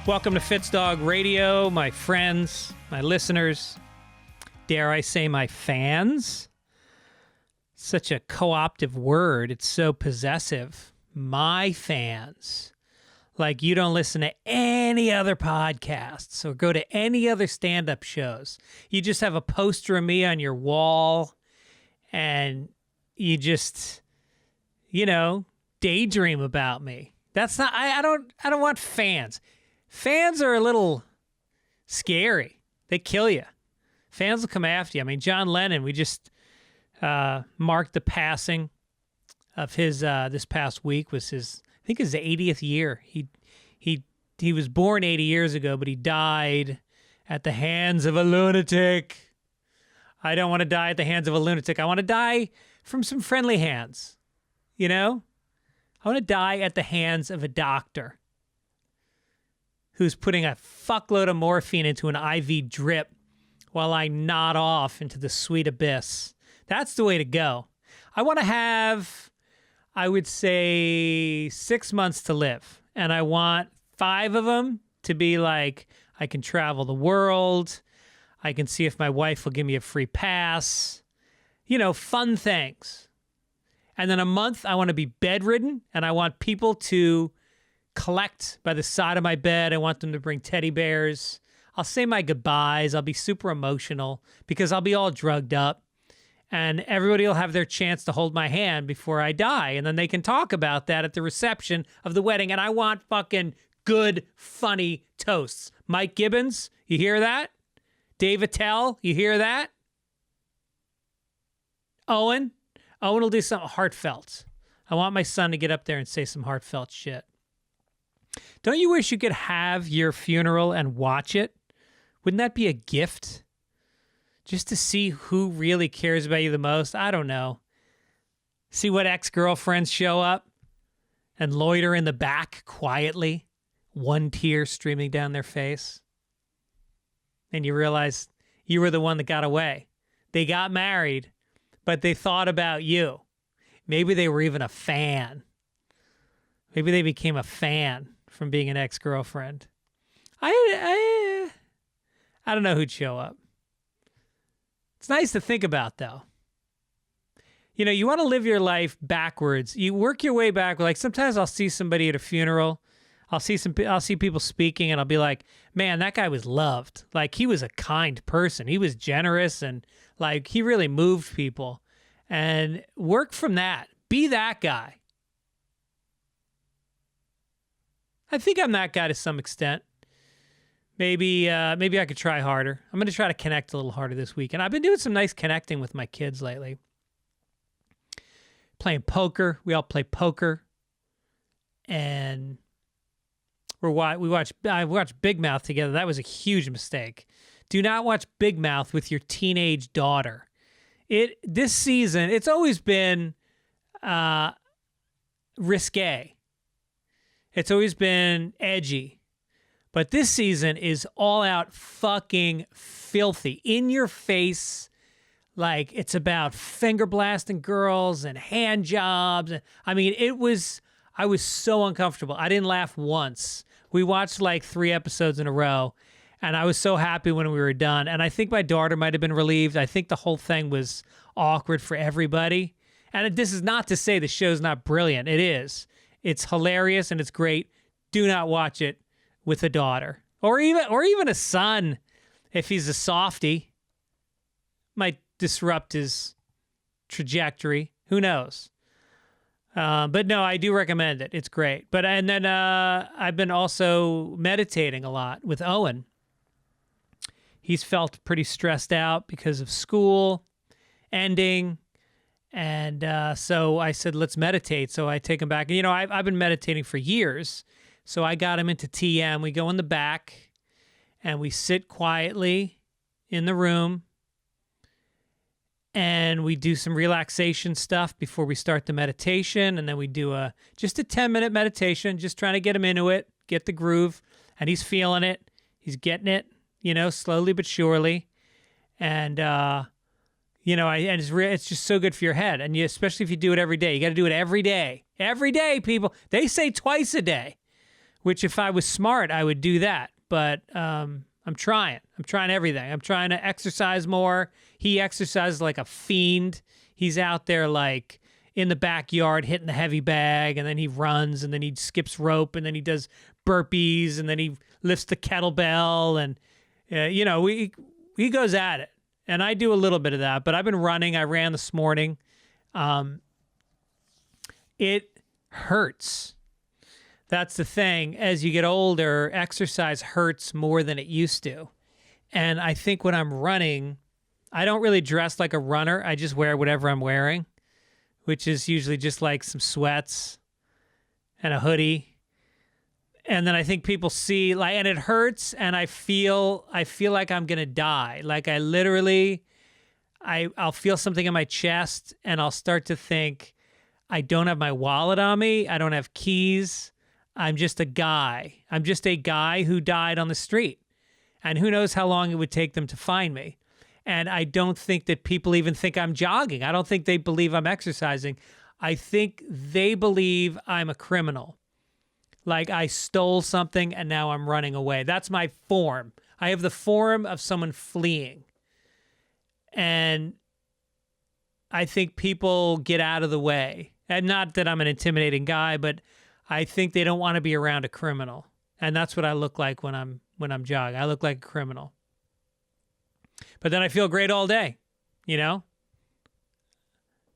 Welcome to Fitzdog Radio, my friends, my listeners, dare I say my fans? Such a co-optive word. It's so possessive. My fans. Like you don't listen to any other podcasts or go to any other stand-up shows. You just have a poster of me on your wall and you just, daydream about me. That's not, I don't want fans. Fans are a little scary. They kill you. Fans will come after you. I mean, John Lennon, we just marked the passing of his, this past week was his, I think his 80th year. He was born 80 years ago, but he died at the hands of a lunatic. I don't want to die at the hands of a lunatic. I want to die from some friendly hands, I want to die at the hands of a doctor who's putting a fuckload of morphine into an IV drip while I nod off into the sweet abyss. That's the way to go. I want to have, I would say, 6 months to live. And I want 5 of them to be like, I can travel the world. I can see if my wife will give me a free pass. Fun things. And then a month, I want to be bedridden, and I want people to collect by the side of my bed. I want them to bring teddy bears. I'll say my goodbyes. I'll be super emotional because I'll be all drugged up. And everybody will have their chance to hold my hand before I die. And then they can talk about that at the reception of the wedding. And I want fucking good, funny toasts. Mike Gibbons, you hear that? Dave Attell, you hear that? Owen will do something heartfelt. I want my son to get up there and say some heartfelt shit. Don't you wish you could have your funeral and watch it? Wouldn't that be a gift? Just to see who really cares about you the most? I don't know. See what ex-girlfriends show up and loiter in the back quietly, one tear streaming down their face. And you realize you were the one that got away. They got married, but they thought about you. Maybe they were even a fan. Maybe they became a fan from being an ex-girlfriend. I don't know who'd show up. It's nice to think about, though. You want to live your life backwards. You work your way back. Like sometimes I'll see somebody at a funeral. I'll see people speaking, and I'll be like, man, that guy was loved. Like he was a kind person. He was generous, and like he really moved people. And work from that. Be that guy. I think I'm that guy to some extent. Maybe I could try harder. I'm going to try to connect a little harder this week. And I've been doing some nice connecting with my kids lately. Playing poker. We all play poker. And I watched Big Mouth together. That was a huge mistake. Do not watch Big Mouth with your teenage daughter. This season, it's always been risque. It's always been edgy. But this season is all out fucking filthy. In your face. Like it's about finger blasting girls and hand jobs. I mean, I was so uncomfortable. I didn't laugh once. We watched like 3 episodes in a row. And I was so happy when we were done. And I think my daughter might have been relieved. I think the whole thing was awkward for everybody. And this is not to say the show's not brilliant. It is. It's hilarious and it's great. Do not watch it with a daughter. Or even a son, if he's a softie. Might disrupt his trajectory. Who knows? But no, I do recommend it. It's great. And then I've been also meditating a lot with Owen. He's felt pretty stressed out because of school ending. And so I said, let's meditate. So I take him back. And, I've been meditating for years. So I got him into TM. We go in the back and we sit quietly in the room. And we do some relaxation stuff before we start the meditation. And then we do just a 10-minute meditation, just trying to get him into it, get the groove. And he's feeling it. He's getting it, slowly but surely. And, it's just so good for your head. And especially if you do it every day. You got to do it every day. Every day, people. They say twice a day. which if I was smart, I would do that. But I'm trying. I'm trying everything. I'm trying to exercise more. He exercises like a fiend. He's out there like in the backyard hitting the heavy bag, and then he runs, and then he skips rope, and then he does burpees, and then he lifts the kettlebell, and he goes at it. And I do a little bit of that, but I've been running. I ran this morning. It hurts. That's the thing. As you get older, exercise hurts more than it used to. And I think when I'm running, I don't really dress like a runner. I just wear whatever I'm wearing, which is usually just like some sweats and a hoodie. And then I think people see and it hurts, and I feel like I'm going to die. Like I literally, I'll feel something in my chest, and I'll start to think, I don't have my wallet on me. I don't have keys. I'm just a guy. I'm just a guy who died on the street. And who knows how long it would take them to find me. And I don't think that people even think I'm jogging. I don't think they believe I'm exercising. I think they believe I'm a criminal. Like I stole something and now I'm running away. That's my form. I have the form of someone fleeing. And I think people get out of the way. And not that I'm an intimidating guy, but I think they don't want to be around a criminal. And that's what I look like when I'm jogging. I look like a criminal. But then I feel great all day, till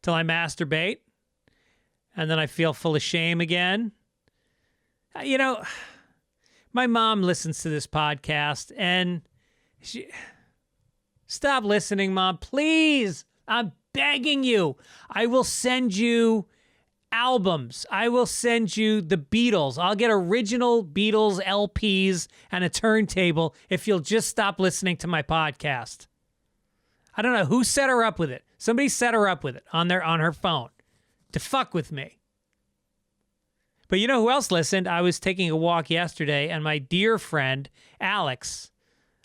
I masturbate. And then I feel full of shame again. My mom listens to this podcast, and stop listening, Mom, please. I'm begging you. I will send you albums. I will send you the Beatles. I'll get original Beatles LPs and a turntable if you'll just stop listening to my podcast. I don't know who set her up with it. Somebody set her up with it on her phone to fuck with me. But you know who else listened? I was taking a walk yesterday, and my dear friend, Alex,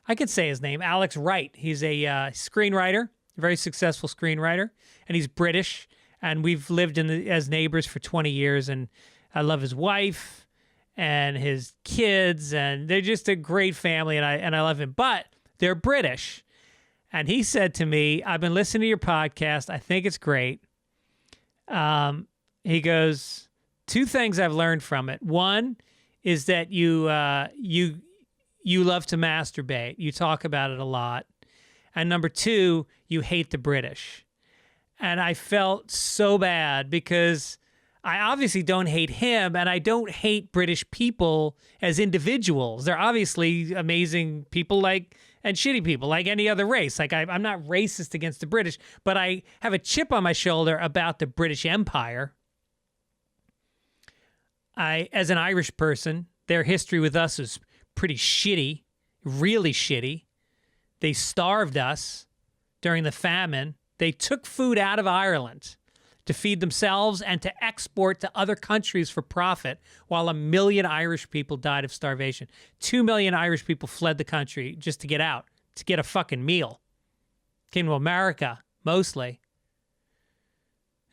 I could say his name, Alex Wright. He's a screenwriter, a very successful screenwriter, and he's British, and we've lived as neighbors for 20 years, and I love his wife and his kids, and they're just a great family, and I love him. But they're British, and he said to me, I've been listening to your podcast. I think it's great. He goes, 2 things I've learned from it. One is that you love to masturbate. You talk about it a lot. And number 2, you hate the British. And I felt so bad because I obviously don't hate him, and I don't hate British people as individuals. They're obviously amazing people and shitty people like any other race. Like I'm not racist against the British, but I have a chip on my shoulder about the British Empire. As an Irish person, their history with us is pretty shitty, really shitty. They starved us during the famine. They took food out of Ireland to feed themselves and to export to other countries for profit, while 1 million Irish people died of starvation. 2 million Irish people fled the country just to get out, to get a fucking meal. Came to America, mostly,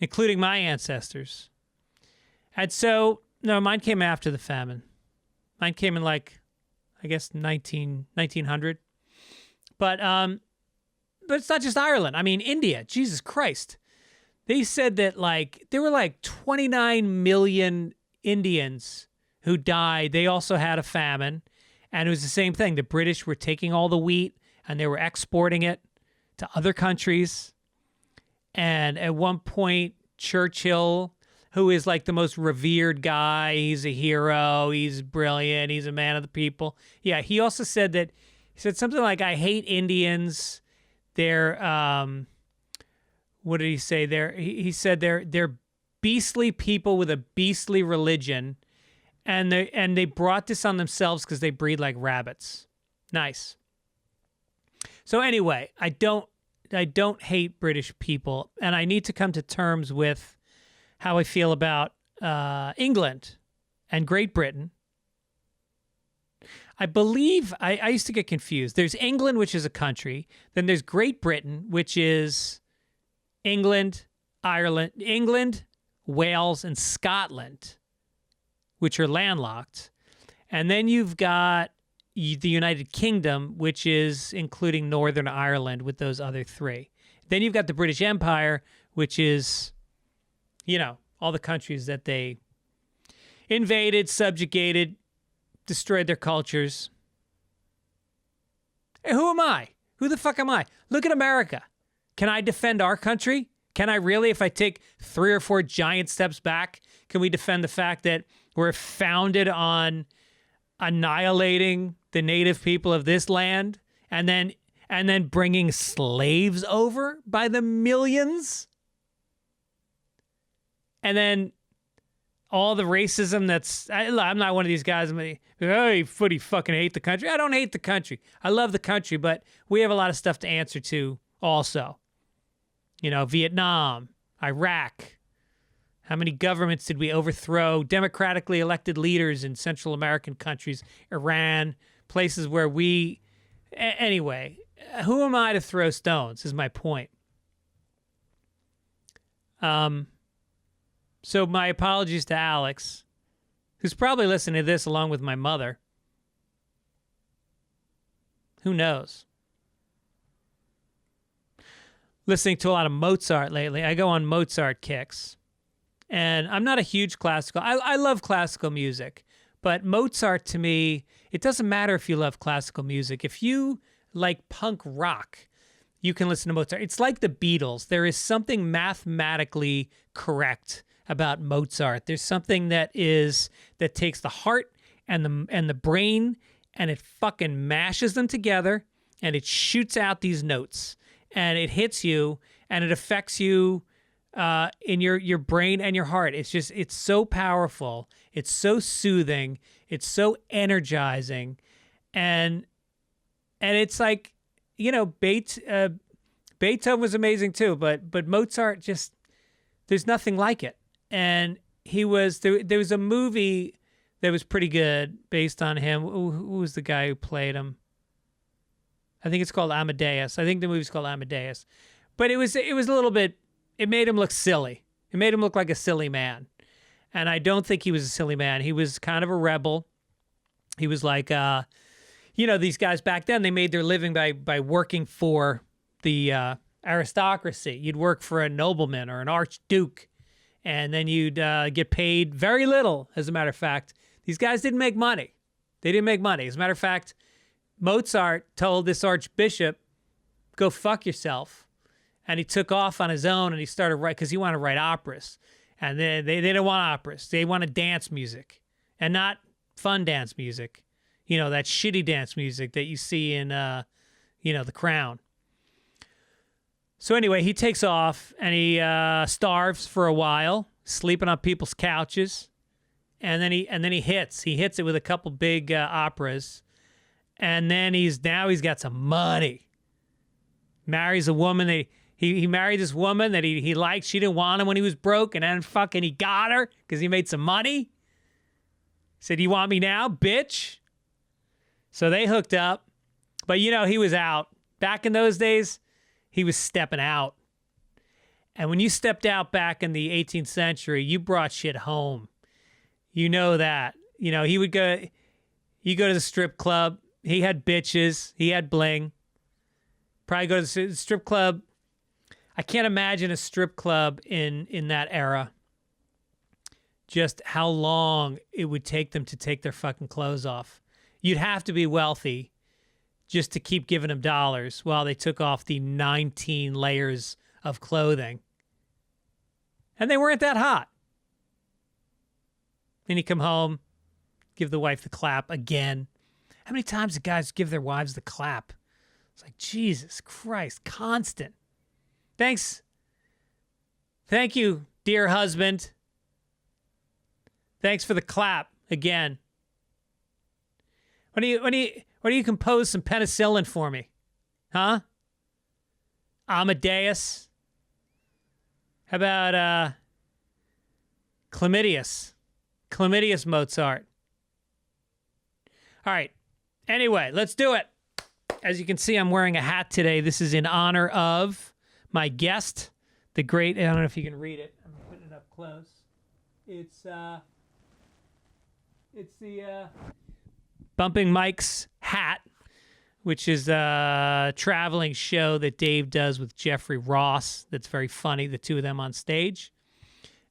including my ancestors. And so, no, mine came after the famine. Mine came in 1900. But it's not just Ireland. I mean, India, Jesus Christ. They said that there were 29 million Indians who died. They also had a famine. And it was the same thing. The British were taking all the wheat and they were exporting it to other countries. And at one point, Churchill, who is the most revered guy, he's a hero, he's brilliant, he's a man of the people. Yeah, he also said something like, I hate Indians. They're, what did he say? He said they're beastly people with a beastly religion, and they brought this on themselves because they breed like rabbits. Nice. So anyway, I don't hate British people, and I need to come to terms with how I feel about England and Great Britain. I believe I used to get confused. There's England, which is a country. Then there's Great Britain, which is England, Wales, and Scotland, which are landlocked. And then you've got the United Kingdom, which is including Northern Ireland with those other three. Then you've got the British Empire, which is, all the countries that they invaded, subjugated, destroyed their cultures. Hey, who am I? Who the fuck am I? Look at America. Can I defend our country? Can I really, if I take 3 or 4 giant steps back, can we defend the fact that we're founded on annihilating the native people of this land and then bringing slaves over by the millions? And then all the racism I'm not one of these guys. You fucking hate the country. I don't hate the country. I love the country, but we have a lot of stuff to answer to also. Vietnam, Iraq. How many governments did we overthrow? Democratically elected leaders in Central American countries, Iran, places where anyway, who am I to throw stones is my point. So my apologies to Alex, who's probably listening to this along with my mother. Who knows? Listening to a lot of Mozart lately. I go on Mozart kicks. And I'm not a huge classical. I love classical music. But Mozart, to me, it doesn't matter if you love classical music. If you like punk rock, you can listen to Mozart. It's like the Beatles. There is something mathematically correct about Mozart. There's something that takes the heart and the brain and it fucking mashes them together and it shoots out these notes and it hits you and it affects you in your brain and your heart. It's so powerful. It's so soothing. It's so energizing. And it's like, Beethoven was amazing too, but Mozart just, there's nothing like it. And there was a movie that was pretty good based on him. Who was the guy who played him? I think it's called Amadeus. I think the movie's called Amadeus. But it was a little bit, it made him look silly. It made him look like a silly man. And I don't think he was a silly man. He was kind of a rebel. He was like, these guys back then, they made their living by working for the aristocracy. You'd work for a nobleman or an archduke, and then you'd get paid very little, as a matter of fact. These guys didn't make money. They didn't make money. As a matter of fact, Mozart told this archbishop, go fuck yourself. And he took off on his own and he started writing, because he wanted to write operas. And they didn't want operas. They wanted dance music, and not fun dance music. That shitty dance music that you see in, The Crown. So anyway, he takes off and he starves for a while, sleeping on people's couches. And then he hits it with a couple big operas. And then he's got some money. Marries a woman he married this woman that he liked. She didn't want him when he was broke, and then fucking he got her because he made some money. Said, "You want me now, bitch?" So they hooked up. But he was out. Back in those days, he was stepping out. And when you stepped out back in the 18th century, you brought shit home. You know that. He would go, you go to the strip club. He had bitches. He had bling. Probably go to the strip club. I can't imagine a strip club in that era. Just how long it would take them to take their fucking clothes off. You'd have to be wealthy just to keep giving them dollars while they took off the 19 layers of clothing. And they weren't that hot. Then you come home, give the wife the clap again. How many times do guys give their wives the clap? It's like, Jesus Christ, constant. Thanks. Thank you, dear husband. Thanks for the clap again. Why don't you compose some penicillin for me? Huh? Amadeus? How about Chlamydius? Chlamydius Mozart. All right. Anyway, let's do it. As you can see, I'm wearing a hat today. This is in honor of my guest, the great, I don't know if you can read it. I'm putting it up close. It's the Bumping Mike's Hat, which is a traveling show that Dave does with Jeffrey Ross. That's very funny, the two of them on stage.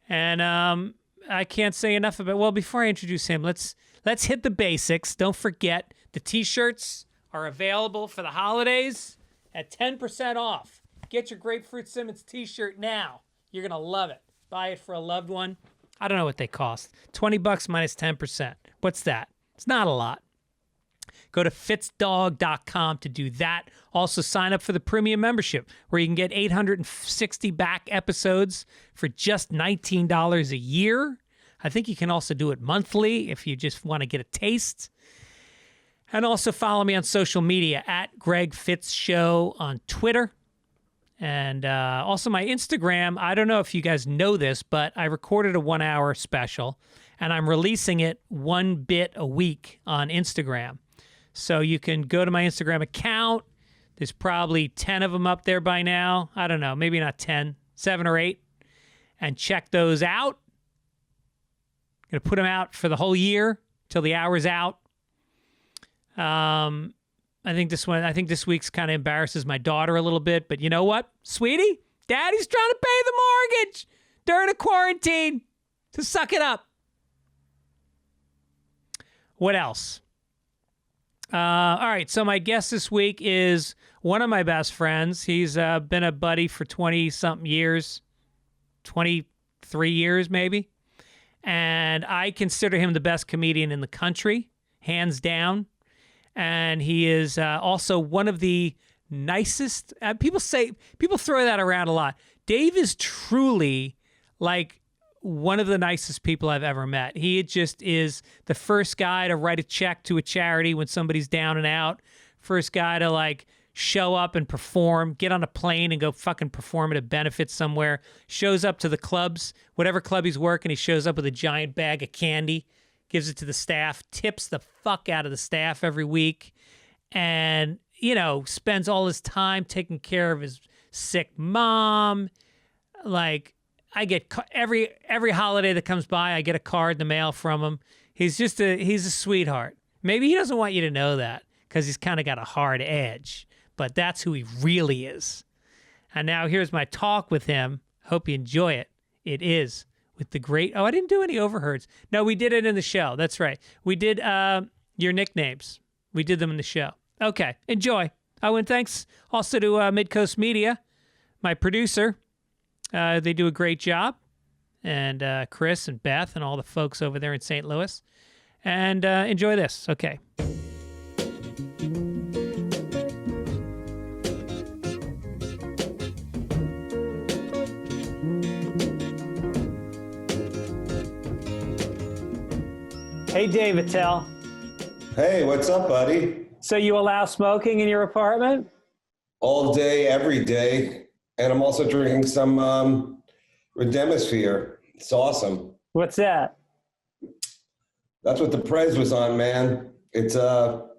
And I can't say enough about. Well, before I introduce him, let's hit the basics. Don't forget the T-shirts are available for the holidays at 10% off. Get your Grapefruit Simmons T-shirt now. You're gonna love it. Buy it for a loved one. I don't know what they cost. $20 minus 10%. What's that? It's not a lot. Go to Fitzdog.com to do that. Also, sign up for the premium membership where you can get 860 back episodes for just $19 a year. I think you can also do it monthly if you just want to get a taste. And also follow me on social media at Greg Fitz Show on Twitter. And also my Instagram. I don't know if you guys know this, but I recorded a 1-hour special and I'm releasing it 1 bit a week on Instagram. So you can go to my Instagram account. There's probably 10 of them up there by now. I don't know, maybe not 10, 7 or 8. And check those out. Going to put them out for the whole year till the hour's out. I think this week's kind of embarrasses my daughter a little bit, but you know what, sweetie? Daddy's trying to pay the mortgage during a quarantine. So suck it up. What else? All right, so my guest this week is one of my best friends. He's been a buddy for 20-something years, 23 years maybe. And I consider him the best comedian in the country, hands down. And he is also one of the nicest. People throw that around a lot. Dave is truly like one of the nicest people I've ever met. He just is the first guy to write a check to a charity when somebody's down and out. First guy to like show up and perform, get on a plane and go fucking perform at a benefit somewhere. Shows up to the clubs, whatever club he's working, he shows up with a giant bag of candy. Gives it to the staff, tips the fuck out of the staff every week, and, you know, spends all his time taking care of his sick mom. Like, I get every holiday that comes by, I get a card in the mail from him. He's a sweetheart. Maybe he doesn't want you to know that because he's kind of got a hard edge, but that's who he really is. And now here's my talk with him. Hope you enjoy it. It is with the great... Oh, I didn't do any overheards. No, we did it in the show. That's right. We did your nicknames. We did them in the show. Okay, enjoy. Oh, and thanks also to Midcoast Media, my producer. They do a great job. And Chris and Beth and all the folks over there in St. Louis. And enjoy this. Okay. Hey, Dave Attell. Hey, what's up, buddy? So you allow smoking in your apartment? All day, every day. And I'm also drinking some Redemisphere. It's awesome. What's that? That's what the Prez was on, man. It's a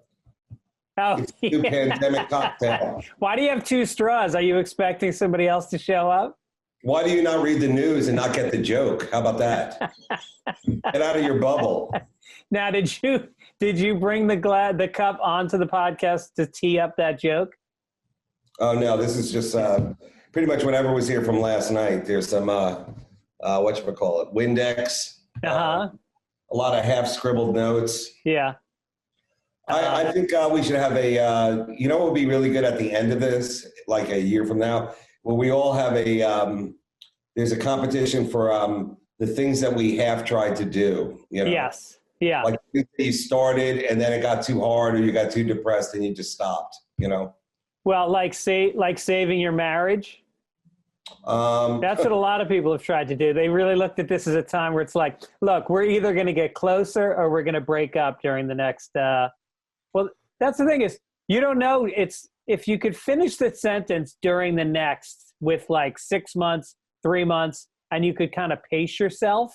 new pandemic cocktail. Why do you have 2 straws? Are you expecting somebody else to show up? Why do you not read the news and not get the joke? How about that? Get out of your bubble. Now, did you bring the cup onto the podcast to tee up that joke? Oh no, this is just pretty much whatever was here from last night. There's some whatchamacallit, Windex. Uh-huh. A lot of half scribbled notes. Yeah. I think we should have a. You know what would be really good at the end of this, like a year from now, where we all have a. There's a competition for the things that we have tried to do. You know? Yes. Yeah. Like you started and then it got too hard, or you got too depressed and you just stopped. You know. Well, like saving your marriage. That's what a lot of people have tried to do. They really looked at this as a time where it's like, look, we're either going to get closer or we're going to break up during the next. Well, that's the thing is, you don't know. It's if you could finish the sentence during the next with like 6 months, 3 months, and you could kind of pace yourself,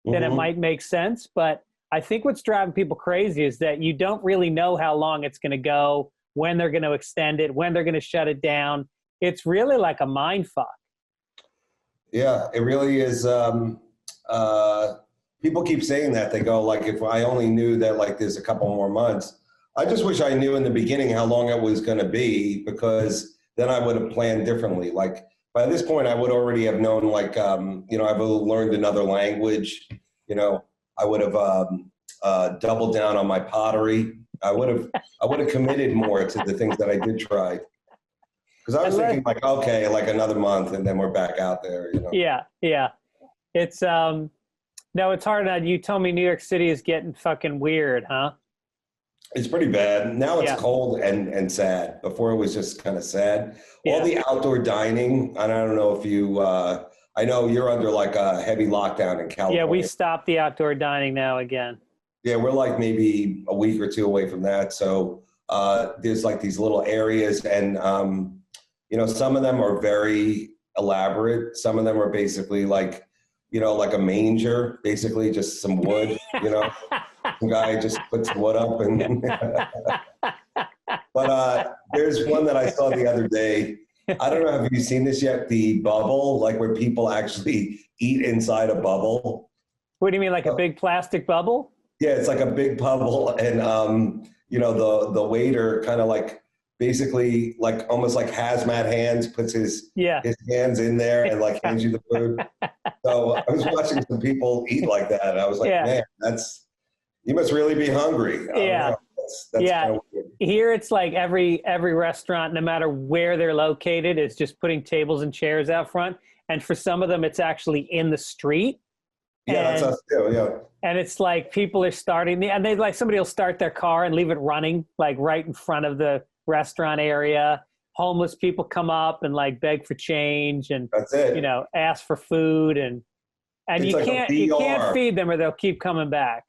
then it might make sense. But I think what's driving people crazy is that you don't really know how long it's going to go, when they're going to extend it, when they're going to shut it down. It's really like a mind fuck. Yeah, it really is. people keep saying that. They go like, if I only knew that like there's a couple more months. I just wish I knew in the beginning how long it was going to be, because then I would have planned differently. Like by this point, I would already have known, like, you know, I've learned another language. You know, I would have doubled down on my pottery. I would have committed more to the things that I did try. Because I was thinking like, okay, like another month and then we're back out there, you know? Yeah, yeah. It's, no, it's hard. You told me New York City is getting fucking weird, huh? It's pretty bad. Now it's cold and sad. Before it was just kind of sad. All the outdoor dining, and I don't know if you, I know you're under like a heavy lockdown in California. Yeah, we stopped the outdoor dining now again. Yeah, we're like maybe a week or two away from that. So there's like these little areas, and you know, some of them are very elaborate. Some of them are basically like, you know, like a manger, basically just some wood, you know. Some guy just puts the wood up and but there's one that I saw the other day. I don't know, have you seen this yet? The bubble, like where people actually eat inside a bubble. What do you mean, like a big plastic bubble? Yeah, it's like a big bubble, and you know, the waiter kind of like basically like almost like hazmat hands, puts his hands in there and like hands you the food. So I was watching some people eat like that, and I was like, man, you must really be hungry. That's kind of weird. Here it's like every restaurant, no matter where they're located, is just putting tables and chairs out front. And for some of them, it's actually in the street. Yeah, that's us too, yeah. And it's like people are starting, and they like, somebody will start their car and leave it running like right in front of the restaurant area. Homeless people come up and like beg for change and, that's it. You know, ask for food, and you like can't feed them or they'll keep coming back.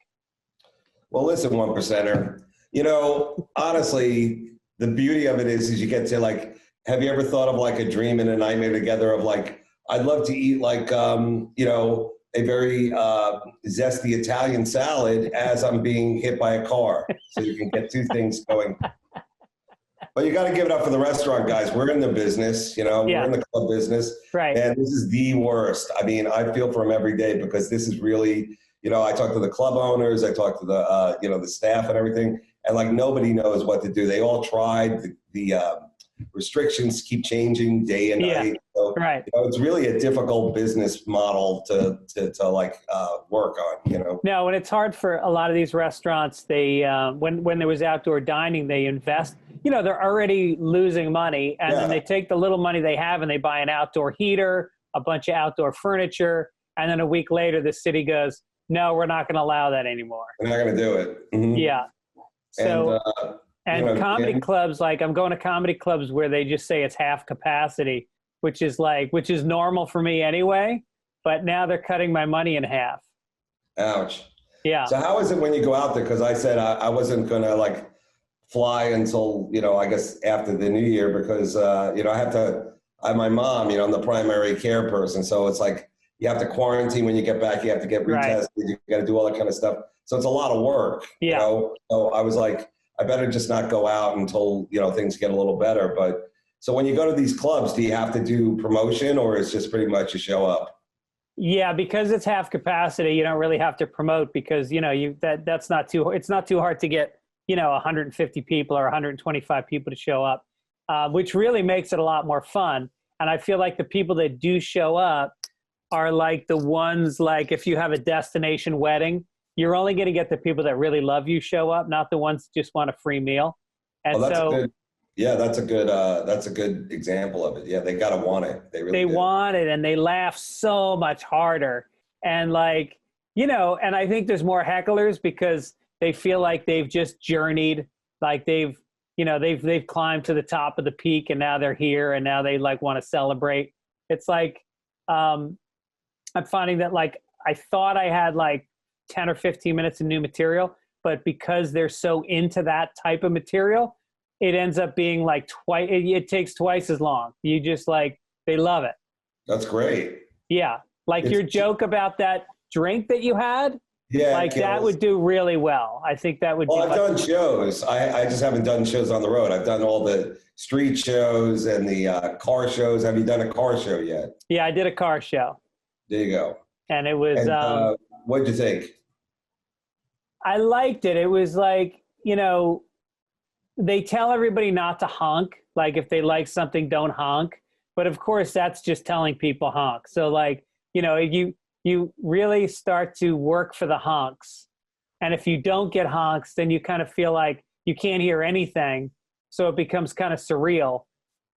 Well, listen, 1%er, you know, honestly, the beauty of it is you get to like, have you ever thought of like a dream and a nightmare together of like, I'd love to eat like, you know, a very zesty Italian salad as I'm being hit by a car. So you can get two things going. But you got to give it up for the restaurant guys. We're in the business, you know, we're in the club business. Right. And this is the worst. I mean, I feel for them every day, because this is really, you know, I talk to the club owners, I talk to the, you know, the staff and everything, and like nobody knows what to do. They all tried. The restrictions keep changing day and night. So, you know, it's really a difficult business model to like work on, you know. No, and it's hard for a lot of these restaurants. They when there was outdoor dining, they invest. You know, they're already losing money, and then they take the little money they have and they buy an outdoor heater, a bunch of outdoor furniture, and then a week later the city goes, no, we're not going to allow that anymore. We're not going to do it. Mm-hmm. Yeah. So, and you know, comedy clubs, like I'm going to comedy clubs where they just say it's half capacity, which is normal for me anyway, but now they're cutting my money in half. Ouch. Yeah. So how is it when you go out there? Because I said I wasn't going to like fly until, you know, I guess after the new year, because, you know, I have my mom, you know, I'm the primary care person. So it's like, you have to quarantine when you get back. You have to get retested. You got to do all that kind of stuff. So it's a lot of work, you know? So I was like, I better just not go out until, you know, things get a little better. But so when you go to these clubs, do you have to do promotion, or it's just pretty much you show up? Yeah, because it's half capacity, you don't really have to promote, because, you know, it's not too hard to get, you know, 150 people or 125 people to show up, which really makes it a lot more fun. And I feel like the people that do show up are like the ones, like if you have a destination wedding, you're only going to get the people that really love you show up, not the ones that just want a free meal. And that's a good example of it. Yeah, they got to want it. They want it, and they laugh so much harder. And like, you know, and I think there's more hecklers because they feel like they've just journeyed, like they've climbed to the top of the peak, and now they're here, and now they like want to celebrate. It's like, I'm finding that like I thought I had like 10 or 15 minutes of new material, but because they're so into that type of material, it ends up being like twice. It takes twice as long. You just like, they love it. That's great. Yeah, like your joke about that drink that you had. Yeah, like that would do really well. I think that would. Well, I've done shows. I just haven't done shows on the road. I've done all the street shows and the car shows. Have you done a car show yet? Yeah, I did a car show. There you go. And it was What'd you think? I liked it. It was like, you know, they tell everybody not to honk. Like if they like something, don't honk. But of course, that's just telling people honk. So like, you know, you really start to work for the honks. And if you don't get honks, then you kind of feel like you can't hear anything. So it becomes kind of surreal.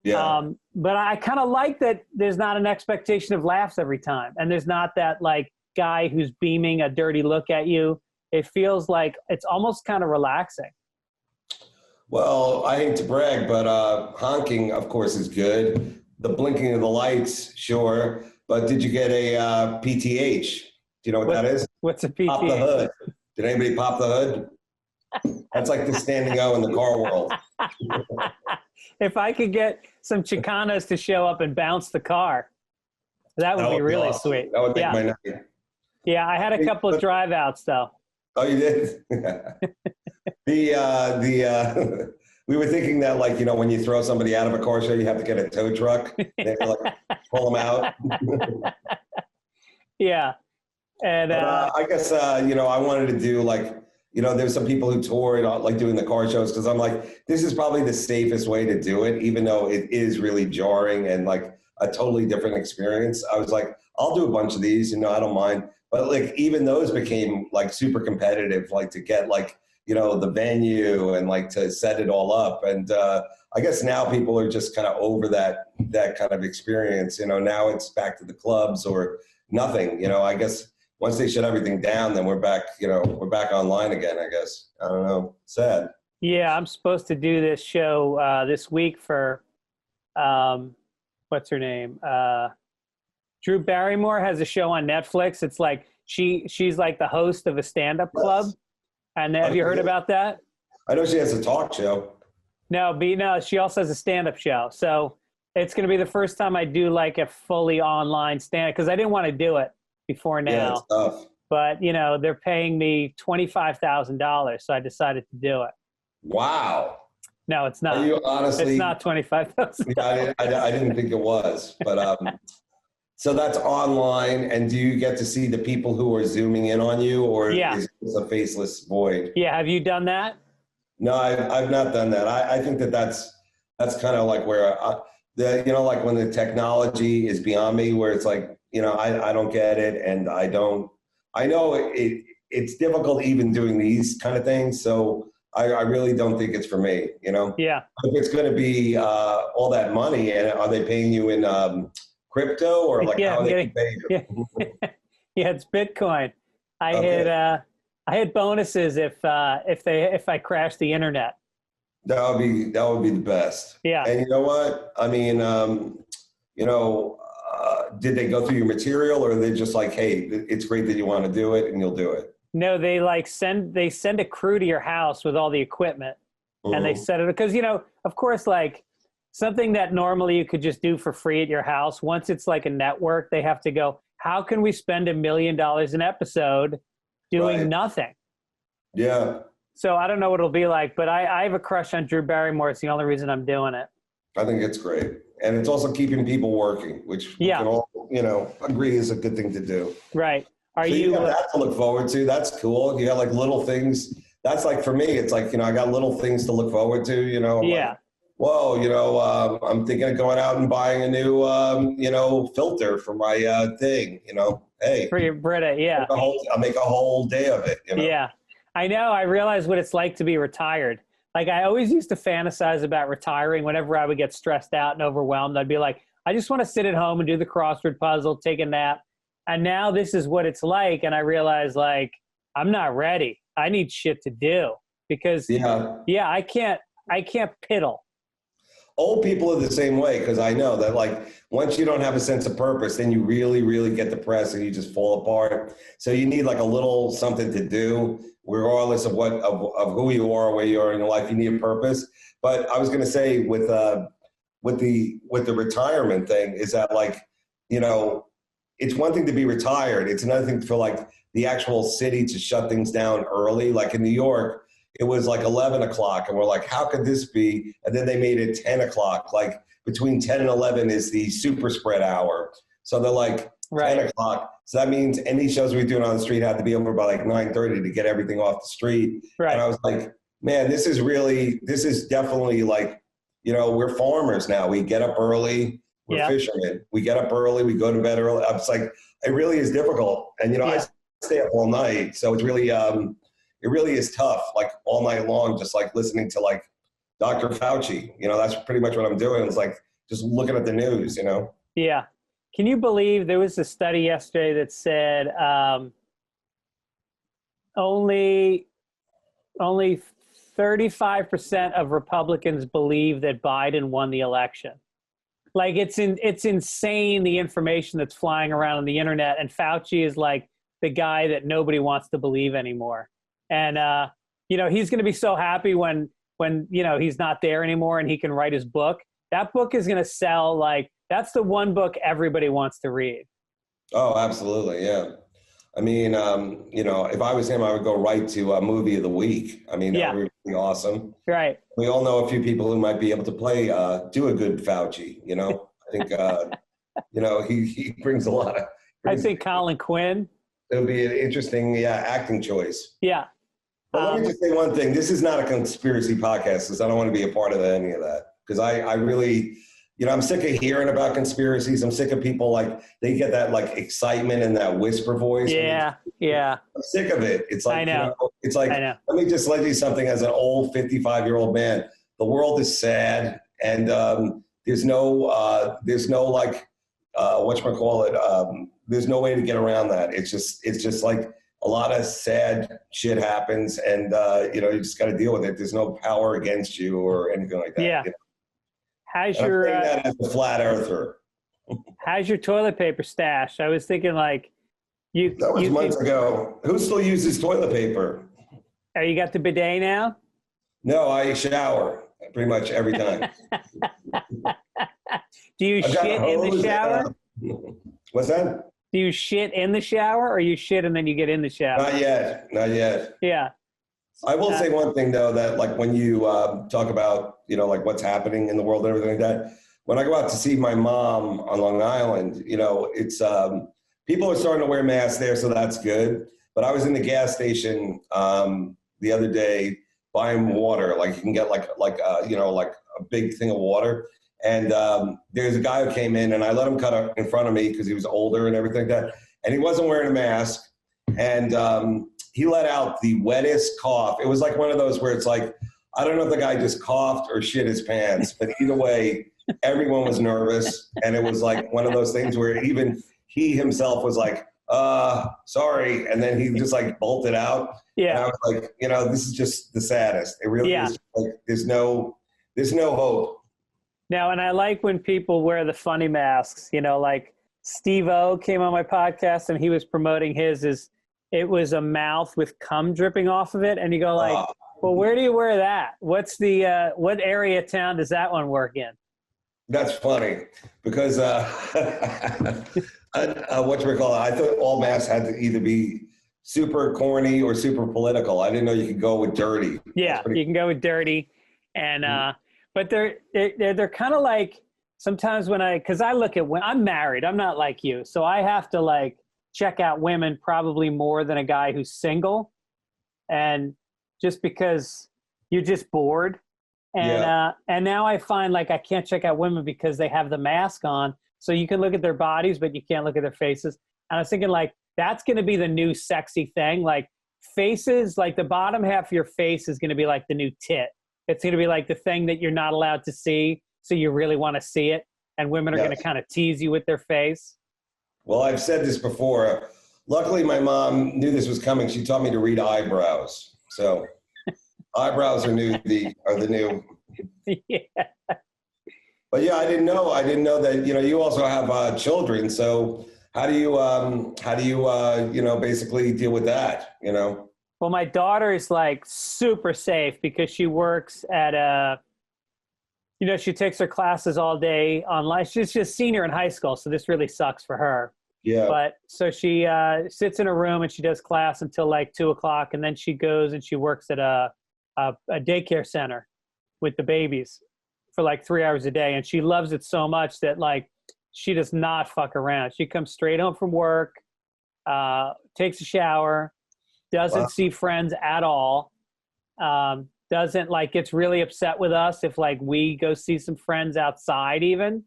Yeah. But I kind of like that there's not an expectation of laughs every time. And there's not that like guy who's beaming a dirty look at you. It feels like it's almost kind of relaxing. Well, I hate to brag, but honking, of course, is good. The blinking of the lights, sure. But did you get a PTH? Do you know what that is? What's a PTH? Pop the hood. Did anybody pop the hood? That's like the standing O in the car world. If I could get some Chicanas to show up and bounce the car, that would be really awesome. sweet. That would make my night. Yeah, I had a couple of drive outs though. Oh, you did? We were thinking that, like, you know, when you throw somebody out of a car show, you have to get a tow truck. They like pull them out. Yeah. And I guess, you know, I wanted to do like, you know, there's some people who toured like doing the car shows because I'm like, this is probably the safest way to do it, even though it is really jarring and like a totally different experience. I was like, I'll do a bunch of these, you know, I don't mind. But like even those became like super competitive, like to get like, you know, the venue and like to set it all up. And I guess now people are just kind of over that kind of experience. You know, now it's back to the clubs or nothing. You know, I guess once they shut everything down, then we're back, you know, we're back online again, I guess. I don't know. Sad. yeah, I'm supposed to do this show this week for, what's her name? Drew Barrymore has a show on Netflix. It's like she's like the host of a stand-up club. Yes. And have you heard about that? I know she has a talk show. No, she also has a stand-up show. So it's going to be the first time I do like a fully online stand-up because I didn't want to do it before now. Yeah, it's tough. But, you know, they're paying me $25,000, so I decided to do it. Wow. No, it's not. Are you honestly? It's not $25,000. Yeah, I didn't think it was, but so that's online, and do you get to see the people who are zooming in on you, or is it a faceless void? Yeah, have you done that? No, I've not done that. I think that's kind of like where you know, like when the technology is beyond me, where it's like, you know, I don't get it, and I know it's difficult even doing these kind of things, so I really don't think it's for me, you know? Yeah. If it's going to be all that money, and are they paying you in crypto or like how they pay you? Yeah, it's Bitcoin. I had bonuses if I crash the internet. That would be the best. Yeah. And you know what? I mean, you know, did they go through your material, or are they just like, hey, it's great that you want to do it and you'll do it? No, they like send a crew to your house with all the equipment, and they set it because, you know, of course, like something that normally you could just do for free at your house. Once it's like a network, they have to go, how can we spend $1 million an episode doing nothing? Yeah. So I don't know what it'll be like, but I have a crush on Drew Barrymore. It's the only reason I'm doing it. I think it's great. And it's also keeping people working, which we can all, you know, agree is a good thing to do. Right. So you have that to look forward to. That's cool. You got like little things. That's like, for me, it's like, you know, I got little things to look forward to, you know. Yeah. Like, whoa, you know, I'm thinking of going out and buying a new, you know, filter for my thing, you know. Hey. For your Brita, yeah. I'll make a whole day of it, you know. Yeah. I know. I realize what it's like to be retired. Like I always used to fantasize about retiring whenever I would get stressed out and overwhelmed. I'd be like, I just want to sit at home and do the crossword puzzle, take a nap. And now this is what it's like. And I realize like, I'm not ready. I need shit to do because I can't piddle. Old people are the same way, because I know that like once you don't have a sense of purpose, then you really, really get depressed and you just fall apart. So you need like a little something to do, regardless of what of who you are, where you are in your life. You need a purpose. But I was going to say with the retirement thing is that, like, you know, it's one thing to be retired. It's another thing for like the actual city to shut things down early. Like in New York, it was like 11 o'clock and we're like, how could this be? And then they made it 10 o'clock. Like between 10 and 11 is the super spread hour. So they're like, Right. 10 o'clock. So that means any shows we're doing on the street have to be over by like 9:30 to get everything off the street. Right. And I was like, man, this is definitely like, we're farmers now. We get up early. We're fishermen. We get up early. We go to bed early. It's like, it really is difficult. And, I stay up all night. So it's really, it really is tough, like all night long, just like listening to like Dr. Fauci. That's pretty much what I'm doing. It's like just looking at the news, Yeah. Can you believe there was a study yesterday that said only 35% of Republicans believe that Biden won the election? Like it's insane, the information that's flying around on the internet, and Fauci is like the guy that nobody wants to believe anymore. And he's going to be so happy when he's not there anymore and he can write his book. That book is going to sell like. That's the one book everybody wants to read. Oh, absolutely. Yeah. I mean, if I was him, I would go right to movie of the week. I mean, that would be awesome. Right. We all know a few people who might be able to play, do a good Fauci, I think, he brings a lot of. I think Colin Quinn. It would be an interesting, acting choice. Yeah. But let me just say one thing. This is not a conspiracy podcast because I don't want to be a part of any of that. Because I really... I'm sick of hearing about conspiracies. I'm sick of people like they get that like excitement and that whisper voice. Yeah, yeah. I'm sick of it. It's like, I know. It's like, let me just let you something as an old 55-year-old man. The world is sad, and there's no like whatchamacallit. There's no way to get around that. It's just like a lot of sad shit happens, and you just got to deal with it. There's no power against you or anything like that. Yeah. I'm saying that as a flat earther. How's your toilet paper stash? I was thinking like That was months ago. Who still uses toilet paper? Oh, you got the bidet now? No, I shower pretty much every time. Do you shit in the shower? What's that? Do you shit in the shower, or you shit and then you get in the shower? Not yet. Yeah. I will say one thing though, that like when you talk about, like what's happening in the world and everything like that, when I go out to see my mom on Long Island, it's people are starting to wear masks there, so that's good. But I was in the gas station the other day buying water. Like you can get like a big thing of water. And there's a guy who came in, and I let him cut in front of me because he was older and everything like that. And he wasn't wearing a mask. And he let out the wettest cough. It was like one of those where it's like, I don't know if the guy just coughed or shit his pants, but either way, everyone was nervous. And it was like one of those things where even he himself was like, sorry. And then he just like bolted out. Yeah. And I was like, this is just the saddest. It really is. Like, there's no hope. Now, and I like when people wear the funny masks, like Steve-O came on my podcast and he was promoting his it was a mouth with cum dripping off of it. And you go like, well, where do you wear that? What's the, what area of town does that one work in? That's funny because whatchamacallit, I thought all masks had to either be super corny or super political. I didn't know you could go with dirty. Yeah, you can go with dirty. And, but they're kind of like, sometimes because I look at when I'm married, I'm not like you. So I have to like check out women probably more than a guy who's single. And just because you're just bored. And and now I find like I can't check out women because they have the mask on. So you can look at their bodies, but you can't look at their faces. And I was thinking like, that's going to be the new sexy thing. Like faces, like the bottom half of your face is going to be like the new tit. It's going to be like the thing that you're not allowed to see. So you really want to see it. And women are going to kind of tease you with their face. Well, I've said this before. Luckily, my mom knew this was coming. She taught me to read eyebrows. So eyebrows are the new. Yeah. But yeah, I didn't know that, you also have children. So how do you basically deal with that, Well, my daughter is like super safe because she works at she takes her classes all day online. She's just senior in high school, so this really sucks for her. Yeah. But so she sits in a room and she does class until like 2:00, and then she goes and she works at a daycare center with the babies for like 3 hours a day, and she loves it so much that like she does not fuck around. She comes straight home from work, takes a shower, doesn't see friends at all. Doesn't like, gets really upset with us if like we go see some friends outside even.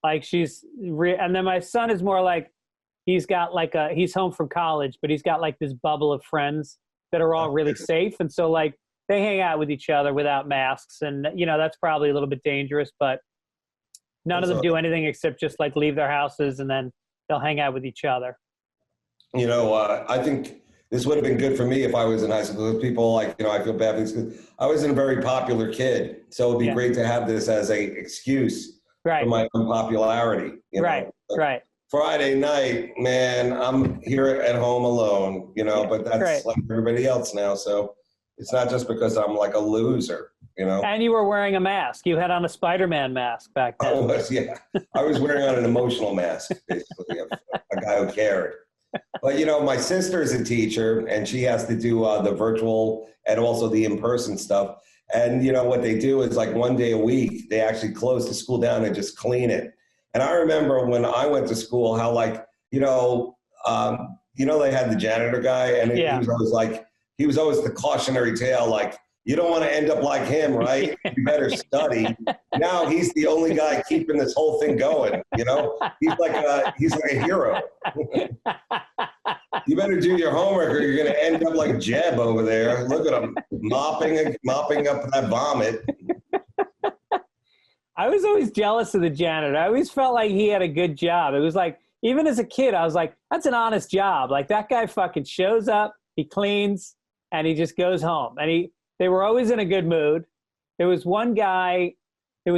Like and then my son is more like, he's home from college, but he's got like this bubble of friends that are all really safe. And so like they hang out with each other without masks. And, that's probably a little bit dangerous, but none of them do anything except just like leave their houses and then they'll hang out with each other. I think this would have been good for me if I was in high school. People like, I feel bad because I wasn't a very popular kid. So it'd be great to have this as a excuse for my unpopularity. Right. Friday night, man, I'm here at home alone, but that's like everybody else now. So it's not just because I'm like a loser, And you were wearing a mask. You had on a Spider-Man mask back then. I was wearing on an emotional mask, basically, a guy who cared. But, my sister's a teacher, and she has to do the virtual and also the in-person stuff. And, what they do is like one day a week, they actually close the school down and just clean it. And I remember when I went to school, how like, they had the janitor guy, and he was always the cautionary tale, like, you don't want to end up like him, right? You better study. Now he's the only guy keeping this whole thing going. He's like a hero. You better do your homework, or you're going to end up like Jeb over there. Look at him mopping up that vomit. I was always jealous of the janitor. I always felt like he had a good job. It was like, even as a kid, I was like, that's an honest job. Like that guy fucking shows up, he cleans, and he just goes home. And they were always in a good mood. There was one guy who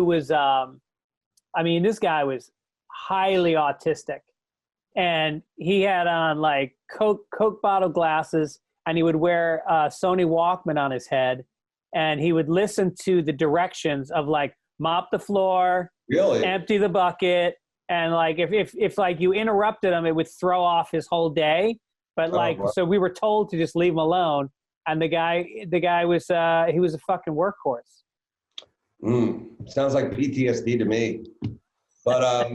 was, this guy was highly autistic. And he had on like Coke bottle glasses, and he would wear a Sony Walkman on his head. And he would listen to the directions of like mop the floor, empty the bucket. And like, if like you interrupted him, it would throw off his whole day. But so we were told to just leave him alone. And the guy was, he was a fucking workhorse. Sounds like PTSD to me. But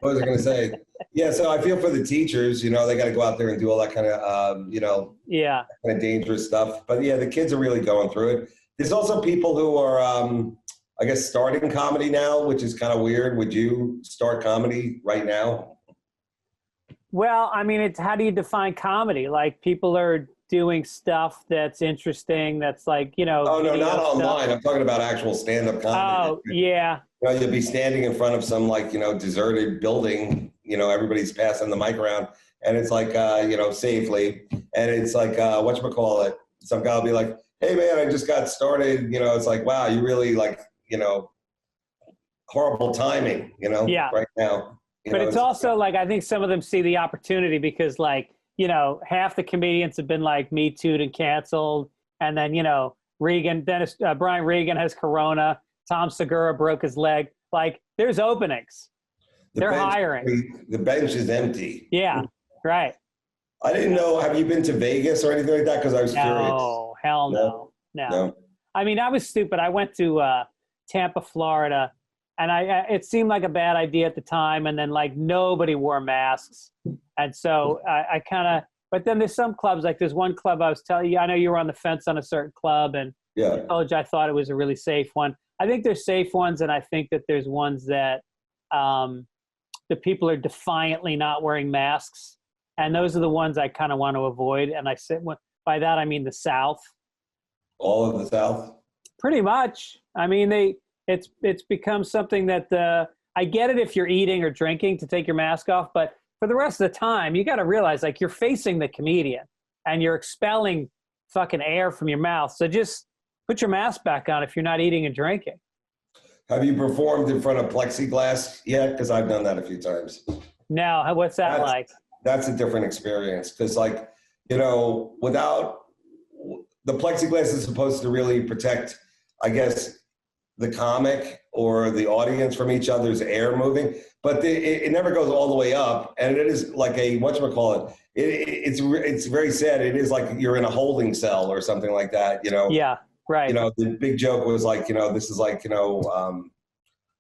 what was I going to say? Yeah, so I feel for the teachers, they got to go out there and do all that kind of, kind of dangerous stuff. But yeah, the kids are really going through it. There's also people who are, I guess, starting comedy now, which is kind of weird. Would you start comedy right now? Well, it's how do you define comedy? Like people are doing stuff that's interesting. That's like, Oh, no, not stuff. online. I'm talking about actual stand-up comedy. Oh, yeah. You'll be standing in front of some like, deserted building, everybody's passing the mic around, and it's like, safely. And it's like, whatchamacallit? Some guy will be like, hey man, I just got started. It's like, wow, you really like, horrible timing, right now. But it's also like, I think some of them see the opportunity because like, half the comedians have been like Me Too'd and canceled. And then, Brian Regan has corona. Tom Segura broke his leg. Like there's openings. They're hiring. The bench is empty. Yeah, right. I didn't know. Have you been to Vegas or anything like that? Because I was curious. No, hell no. I was stupid. I went to Tampa, Florida, and it seemed like a bad idea at the time. And then like nobody wore masks, and so I kind of. But then there's some clubs, like there's one club I was telling you. I know you were on the fence on a certain club, and I told you I thought it was a really safe one. I think there's safe ones, and I think that there's ones that the people are defiantly not wearing masks. And those are the ones I kind of want to avoid. And I said, by that, I mean the South. All of the South? Pretty much. It's become something that I get it if you're eating or drinking to take your mask off. But for the rest of the time, you got to realize like you're facing the comedian and you're expelling fucking air from your mouth. So just put your mask back on if you're not eating and drinking. Have you performed in front of plexiglass yet? Because I've done that a few times. No. What's that like? That's a different experience because like, without the plexiglass is supposed to really protect, I guess, the comic or the audience from each other's air moving, but it never goes all the way up. And it is like a, whatchamacallit, it's very sad. It is like you're in a holding cell or something like that, Yeah, right. The big joke was like, this is like,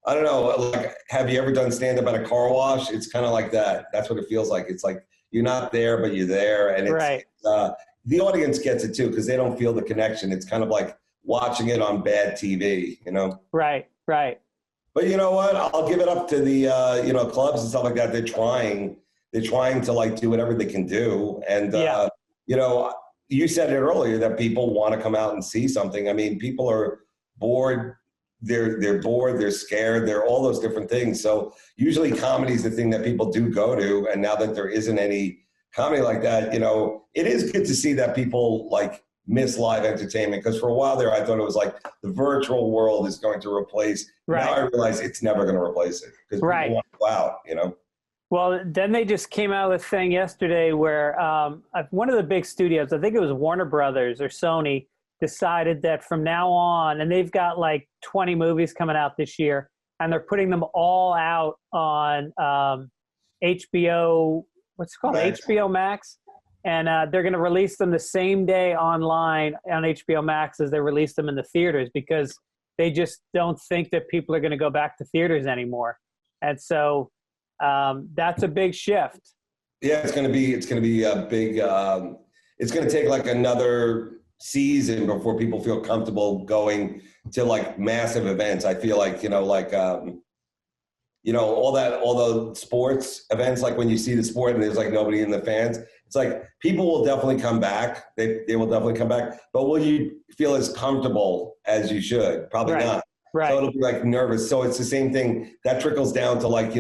I don't know. Like, have you ever done stand up at a car wash? It's kind of like that. That's what it feels like. It's like you're not there, but you're there, and Right. The audience gets it too because they don't feel the connection. It's kind of like watching it on bad TV, you know. Right. But you know what? I'll give it up to the clubs and stuff like that. They're trying. They're trying to like do whatever they can do, and you know, you said it earlier that people want to come out and see something. I mean, people are bored. They're bored. They're scared. They're all those different things. So usually, comedy is the thing that people do go to. And now that there isn't any comedy like that, you know, it is good to see that people like miss live entertainment. Because for a while there, I thought it was like the virtual world is going to replace. Right. Now I realize it's never going to replace it because people want to go out. You know. Well, then they just came out with a thing yesterday where one of the big studios, I think it was Warner Brothers or Sony, decided that from now on, and they've got like 20 movies coming out this year, and they're putting them all out on HBO, what's it called? Max. HBO Max. And they're going to release them the same day online on HBO Max as they release them in the theaters because they just don't think that people are going to go back to theaters anymore. And so that's a big shift. Yeah, it's going to be a big, it's going to take like another season before people feel comfortable going to like massive events. I feel like, all the sports events, like when you see the sport and there's like nobody in the fans, it's like people will definitely come back. They will definitely come back, but will you feel as comfortable as you should? Probably not. Right. So it'll be like nervous. So it's the same thing that trickles down to like,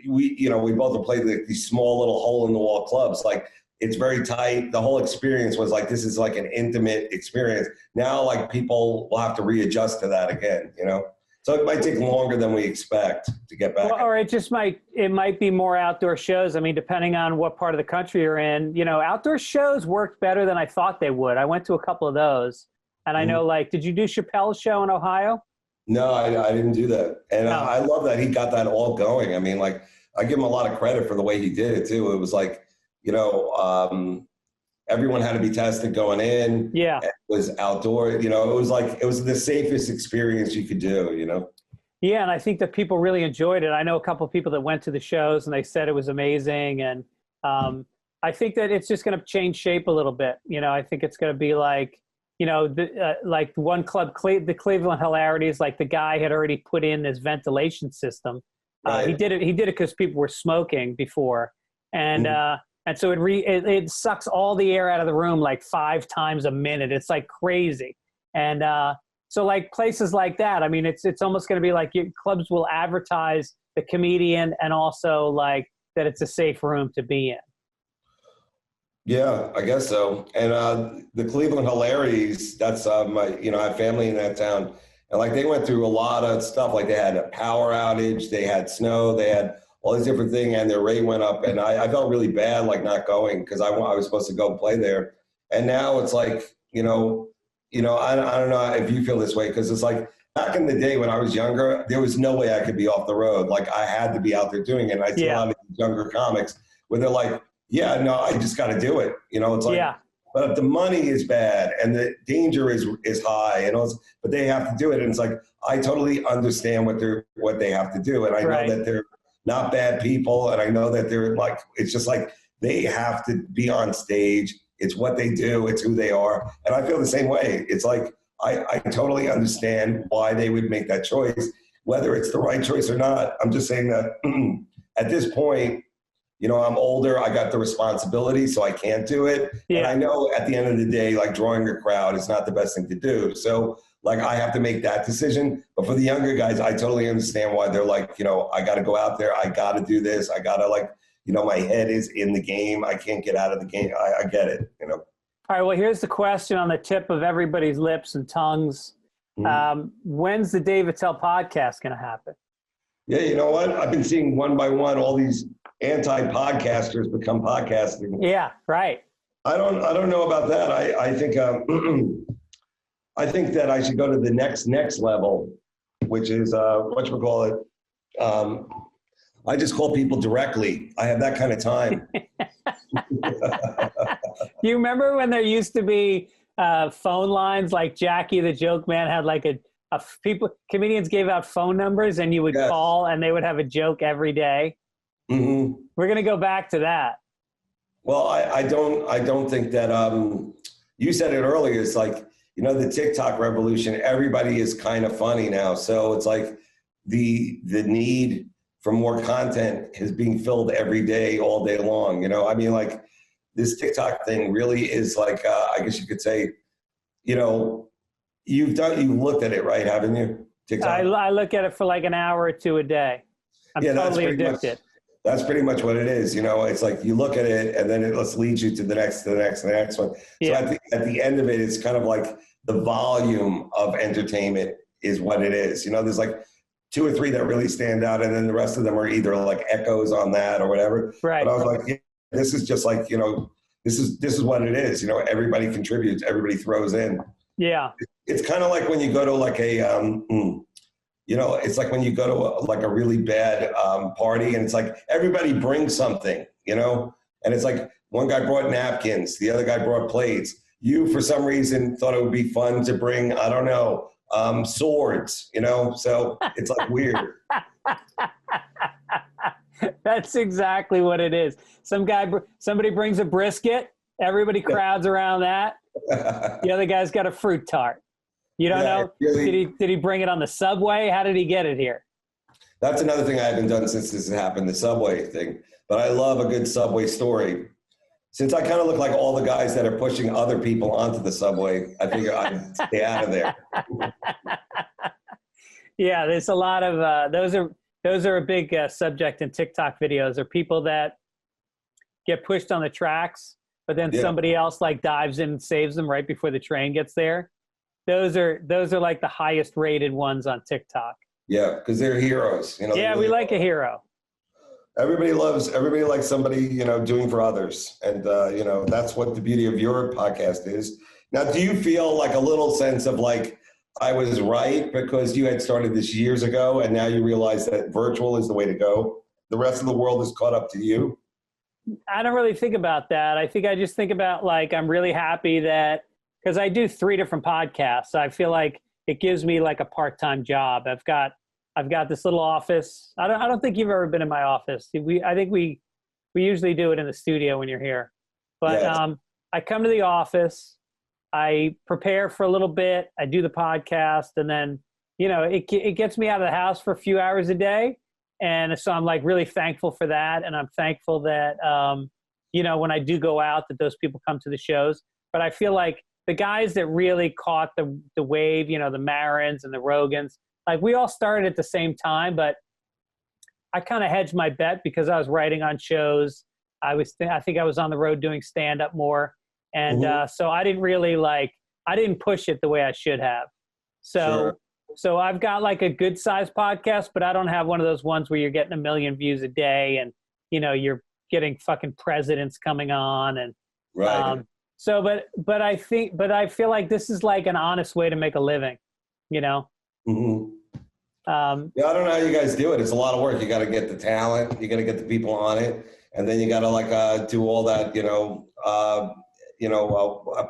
we both have played these small little hole in the wall clubs. Like it's very tight. The whole experience was like, this is like an intimate experience. Now, like people will have to readjust to that again, you know? So it might take longer than we expect to get back. Well, or it might be more outdoor shows. I mean, depending on what part of the country you're in, outdoor shows worked better than I thought they would. I went to a couple of those and I know did you do Chappelle's show in Ohio? No, I didn't do that. And I love that he got that all going. I mean, like I give him a lot of credit for the way he did it too. It was like, everyone had to be tested going in. Yeah. It was outdoor, it was the safest experience you could do, Yeah. And I think that people really enjoyed it. I know a couple of people that went to the shows and they said it was amazing. And I think that it's just going to change shape a little bit. I think it's going to be like, like one club, the Cleveland Hilarities, like the guy had already put in this ventilation system. Right. He did it because people were smoking before. And, and so it sucks all the air out of the room like 5 times a minute. It's like crazy. And so like places like that, I mean, it's almost going to be like clubs will advertise the comedian and also like that it's a safe room to be in. Yeah, I guess so. And the Cleveland Hilarities, that's I have family in that town. And like they went through a lot of stuff. Like they had a power outage, they had snow, they had all these different things, and their rate went up. And I felt really bad, like not going because I was supposed to go play there. And now it's like, I don't know if you feel this way because it's like back in the day when I was younger, there was no way I could be off the road. Like I had to be out there doing it. And I see a lot of younger comics where they're like, yeah, no, I just got to do it. It's like, but if the money is bad and the danger is high, but they have to do it. And it's like, I totally understand what they have to do. And I know that they're not bad people. And I know that they're like, it's just like, they have to be on stage. It's what they do. It's who they are. And I feel the same way. It's like, I totally understand why they would make that choice, whether it's the right choice or not. I'm just saying that at this point, I'm older, I got the responsibility, so I can't do it. Yeah. And I know at the end of the day, like drawing a crowd is not the best thing to do. So like I have to make that decision. But for the younger guys, I totally understand why they're like, I got to go out there. I got to do this. I got to my head is in the game. I can't get out of the game. I get it, All right, well, here's the question on the tip of everybody's lips and tongues. Mm-hmm. When's the Dave Attell podcast going to happen? Yeah, you know what? I've been seeing one by one all these anti-podcasters become podcasting. Yeah, right. I don't know about that. I think I think that I should go to the next level, which is whatchamacallit. I just call people directly. I have that kind of time. You remember when there used to be phone lines like Jackie the Joke Man had like a comedians gave out phone numbers and you would call and they would have a joke every day. Mm-hmm. We're going to go back to that. Well, I don't think that, you said it earlier, it's like, you know, the TikTok revolution, everybody is kind of funny now. So it's like the need for more content is being filled every day, all day long. You know, I mean, like this TikTok thing really is like, I guess you could say, you know, you've looked at it, right? Haven't you? TikTok. I look at it for like an hour or two a day. I'm totally addicted. That's pretty much what it is. You know, it's like you look at it and then it just leads you to the next one. Yeah. So at the end of it, it's kind of like the volume of entertainment is what it is. You know, there's like 2 or 3 that really stand out, and then the rest of them are either like echoes on that or whatever. Right. But I was like, yeah, this is just like, you know, this is what it is. You know, everybody contributes, everybody throws in. Yeah. It's kind of like when you go to like a, you know, it's like when you go to a really bad party, and it's like everybody brings something, you know, and it's like one guy brought napkins, the other guy brought plates. You, for some reason, thought it would be fun to bring, I don't know, swords, you know, so it's like weird. That's exactly what it is. Somebody brings a brisket, everybody crowds around that. The other guy's got a fruit tart. You don't know? Really, did he bring it on the subway? How did he get it here? That's another thing I haven't done since this happened, the subway thing. But I love a good subway story. Since I kind of look like all the guys that are pushing other people onto the subway, I figure I'd stay out of there. Yeah, there's a lot of those are a big subject in TikTok videos. Are people that get pushed on the tracks, but then somebody else like dives in and saves them right before the train gets there. Those are like the highest rated ones on TikTok. Yeah, because they're heroes. You know. Yeah, we like a hero. Everybody likes somebody, you know, doing for others. And, you know, that's what the beauty of your podcast is. Now, do you feel like a little sense of like, I was right because you had started this years ago and now you realize that virtual is the way to go? The rest of the world is caught up to you? I don't really think about that. I just think about like, I'm really happy that, because I do 3 different podcasts. I feel like it gives me like a part-time job. I've got this little office. I don't think you've ever been in my office. I think we usually do it in the studio when you're here. But I come to the office, I prepare for a little bit, I do the podcast, and then, you know, it gets me out of the house for a few hours a day. And so I'm like really thankful for that. And I'm thankful that, you know, when I do go out, that those people come to the shows. But I feel like the guys that really caught the wave, you know, the Marins and the Rogans, like we all started at the same time, but I kind of hedged my bet because I was writing on shows. I think I was on the road doing stand-up more. And so I didn't really I didn't push it the way I should have. So I've got like a good sized podcast, but I don't have one of those ones where you're getting 1 million views a day and, you know, you're getting fucking presidents coming on. And, right. But I feel like this is like an honest way to make a living, you know? Mm-hmm. Yeah, I don't know how you guys do it. It's a lot of work. You got to get the talent, you got to get the people on it, and then you got to like do all that,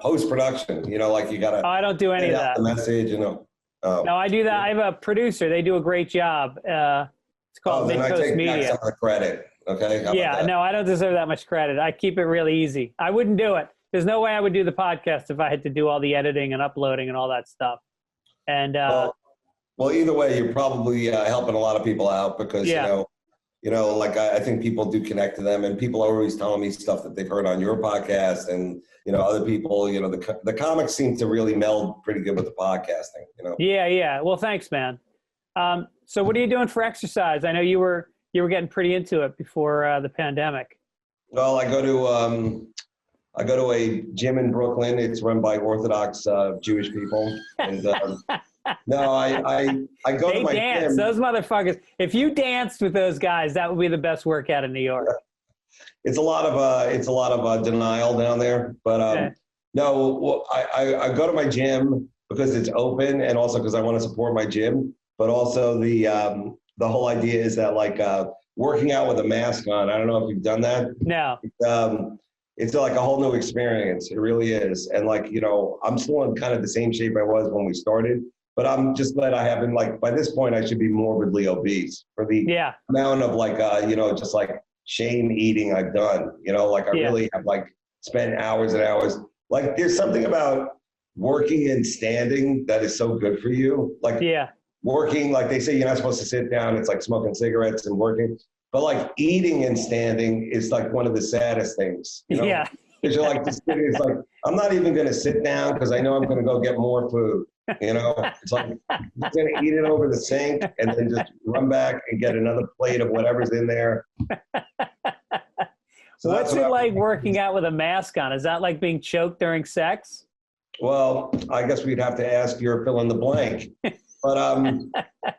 post production. You know, like you got to. Oh, I don't do any of that. The message, you know. No, I do that. I have a producer. They do a great job. It's called then Midcoast I take Media. back some of the credit. Okay. Yeah, no, I don't deserve that much credit. I keep it really easy. I wouldn't do it. There's no way I would do the podcast if I had to do all the editing and uploading and all that stuff. And well, either way, you're probably helping a lot of people out because like I think people do connect to them, and people are always telling me stuff that they've heard on your podcast, and other people. The comics seem to really meld pretty good with the podcasting. Yeah. Well, thanks, man. So, what are you doing for exercise? I know you were getting pretty into it before the pandemic. Well, I go to a gym in Brooklyn. It's run by Orthodox Jewish people, and no, I go to my dance. gym. Those motherfuckers. If you danced with those guys, that would be the best workout in New York. It's a lot of denial down there, but no. Well, I go to my gym because it's open, and also because I want to support my gym. But also the whole idea is that like working out with a mask on. I don't know if you've done that. No. It's like a whole new experience. It really is. And like, I'm still in kind of the same shape I was when we started, but I'm just glad I haven't, like, by this point, I should be morbidly obese for the amount of like, just like shame eating I've done, like I really have like spent hours and hours. Like there's something about working and standing that is so good for you. Like working, like they say, you're not supposed to sit down. It's like smoking cigarettes and working, but like eating and standing is like one of the saddest things, Yeah. Because you're like, just sitting, it's like, I'm not even going to sit down because I know I'm going to go get more food. It's like, I'm just going to eat it over the sink and then just run back and get another plate of whatever's in there. So what's it like working out with a mask on? Is that like being choked during sex? Well, I guess we'd have to ask your fill in the blank. But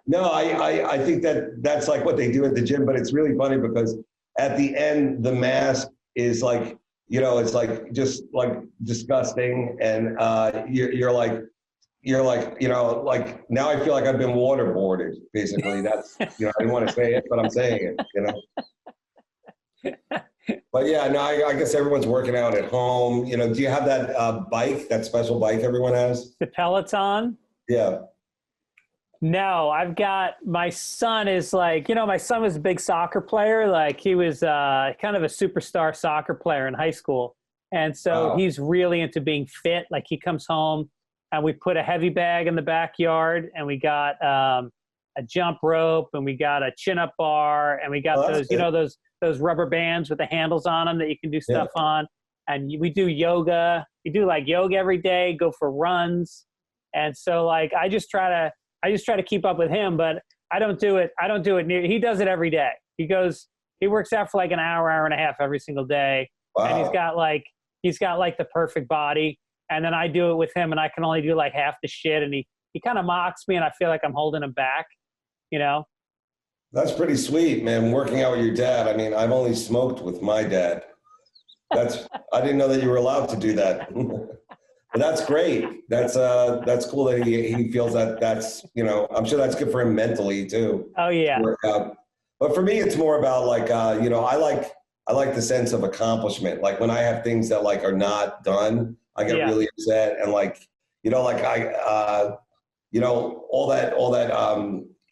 no, I think that's like what they do at the gym, but it's really funny because at the end, the mask is like, it's like just like disgusting. And you're like, like now I feel like I've been waterboarded, basically. That's, I didn't want to say it, but I'm saying it, But yeah, no, I guess everyone's working out at home. Do you have that bike, that special bike everyone has? The Peloton? Yeah. No, I've got, my son is like, my son was a big soccer player. Like he was kind of a superstar soccer player in high school. And so he's really into being fit. Like he comes home and we put a heavy bag in the backyard and we got a jump rope and we got a chin-up bar and we got those rubber bands with the handles on them that you can do stuff on. And we do yoga. We do like yoga every day, go for runs. And so like, I just try to keep up with him, but I don't do it near, he does it every day. He works out for like an hour and a half every single day. Wow. And he's got like the perfect body. And then I do it with him and I can only do like half the shit. And he kind of mocks me and I feel like I'm holding him back, That's pretty sweet, man. Working out with your dad. I mean, I've only smoked with my dad. I didn't know that you were allowed to do that. But that's great. That's cool that he feels that's, I'm sure that's good for him mentally too. Oh yeah. To work out. But for me, it's more about like, I like the sense of accomplishment. Like when I have things that like are not done, I get really upset. And like, all that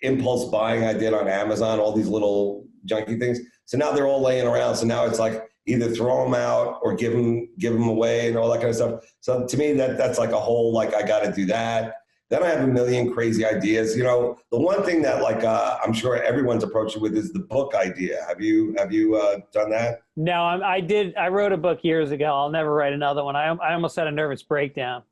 impulse buying I did on Amazon, all these little junky things. So now they're all laying around. So now it's like either throw them out or give them away and all that kind of stuff. So to me, that's like a whole, like, I got to do that. Then I have a million crazy ideas. The one thing that like, I'm sure everyone's approached you with is the book idea. Have you done that? No, I wrote a book years ago. I'll never write another one. I almost had a nervous breakdown.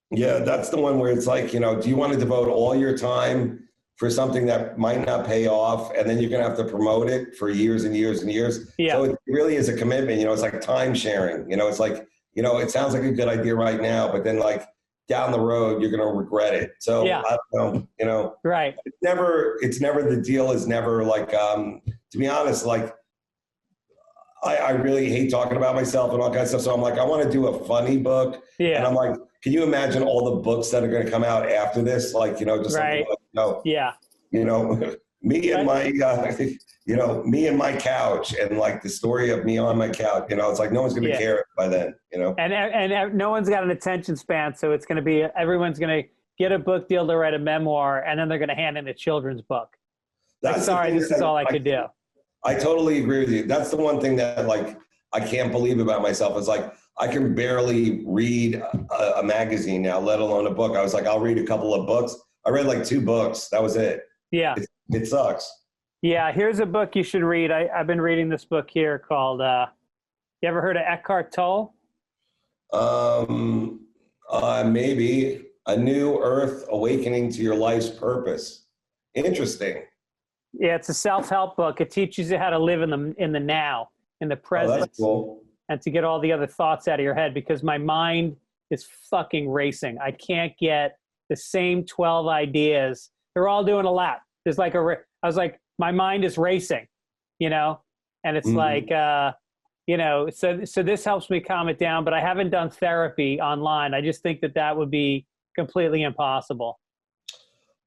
Yeah, that's the one where it's like, do you want to devote all your time for something that might not pay off, and then you're going to have to promote it for years and years and years. Yeah. So it really is a commitment. It's like time sharing. It's like, it sounds like a good idea right now, but then like down the road, you're going to regret it. So I don't know, Right. It's never, the deal is never like, to be honest, like I really hate talking about myself and all kinds of stuff. So I'm like, I want to do a funny book. Yeah. And I'm like, can you imagine all the books that are going to come out after this? Like, just right. Me and my, me and my couch and like the story of me on my couch, it's like no one's going to care by then, And no one's got an attention span. So it's going to be, everyone's going to get a book deal to write a memoir and then they're going to hand in a children's book. Like, sorry, this is all I could do. I totally agree with you. That's the one thing that like, I can't believe about myself. It's like, I can barely read a magazine now, let alone a book. I was like, I'll read a couple of books. I read like 2 books. That was it. Yeah. It sucks. Yeah. Here's a book you should read. I've been reading this book here called, you ever heard of Eckhart Tolle? Maybe. A New Earth Awakening to Your Life's Purpose. Interesting. Yeah. It's a self-help book. It teaches you how to live in the now, in the present. Oh, that's cool. And to get all the other thoughts out of your head, because my mind is fucking racing. I can't get the same 12 ideas. They're all doing a lap. There's like I was like, my mind is racing, and it's like, so this helps me calm it down, but I haven't done therapy online. I just think that would be completely impossible.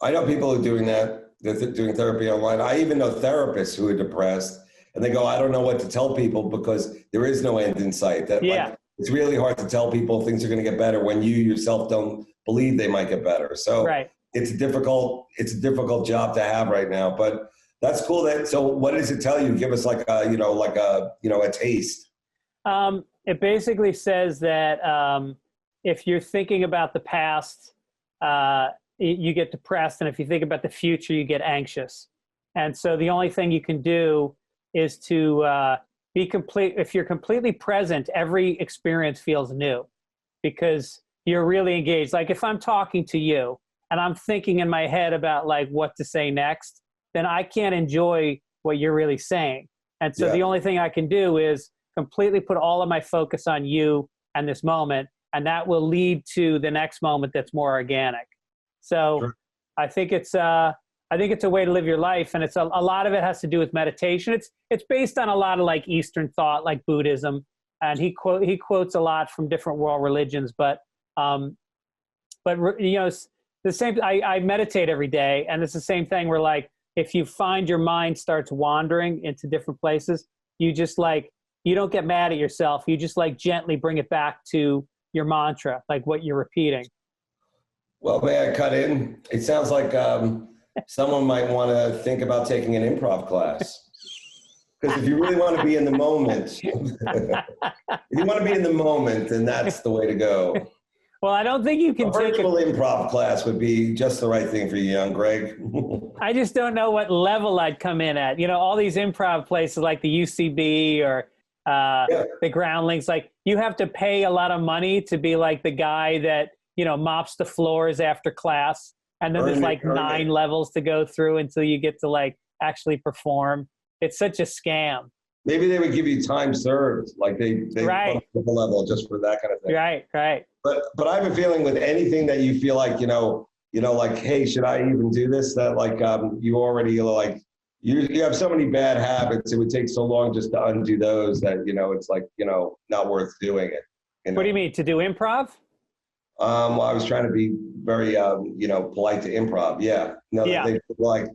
I know people who are doing that. They're doing therapy online. I even know therapists who are depressed. And they go, I don't know what to tell people because there is no end in sight. Like, it's really hard to tell people things are going to get better when you yourself don't believe they might get better. So it's a difficult job to have right now, but that's cool. So what does it tell you? Give us like a taste. It basically says that if you're thinking about the past, you get depressed, and if you think about the future, you get anxious. And so the only thing you can do is to be complete. If you're completely present, every experience feels new because you're really engaged. Like if I'm talking to you and I'm thinking in my head about like what to say next, then I can't enjoy what you're really saying. And so the only thing I can do is completely put all of my focus on you and this moment, and that will lead to the next moment that's more organic. So sure. I think it's a way to live your life, and it's a lot of it has to do with meditation. It's based on a lot of like Eastern thought, like Buddhism, and he quotes a lot from different world religions. But you know, it's the same. I meditate every day, and it's the same thing. Where like if you find your mind starts wandering into different places, you just like you don't get mad at yourself. You just like gently bring it back to your mantra, like what you're repeating. Well, may I cut in? It sounds like someone might want to think about taking an improv class. Because if you really want to be in the moment, then that's the way to go. Well, I don't think you can take virtual improv class would be just the right thing for you, young Greg. I just don't know what level I'd come in at. You know, all these improv places like the UCB or the Groundlings, like you have to pay a lot of money to be like the guy that, you know, mops the floors after class. And then there's like 9 levels to go through until you get to like actually perform. It's such a scam. Maybe they would give you time served, like they right. Bump the level just for that kind of thing. Right. But I have a feeling with anything that you feel like, you know, like, hey, should I even do this? That like you already like you have so many bad habits. It would take so long just to undo those that, you know, it's like, you know, not worth doing it. You know? What do you mean, to do improv? Well, I was trying to be very, you know, polite to improv. Yeah. No, yeah. They like,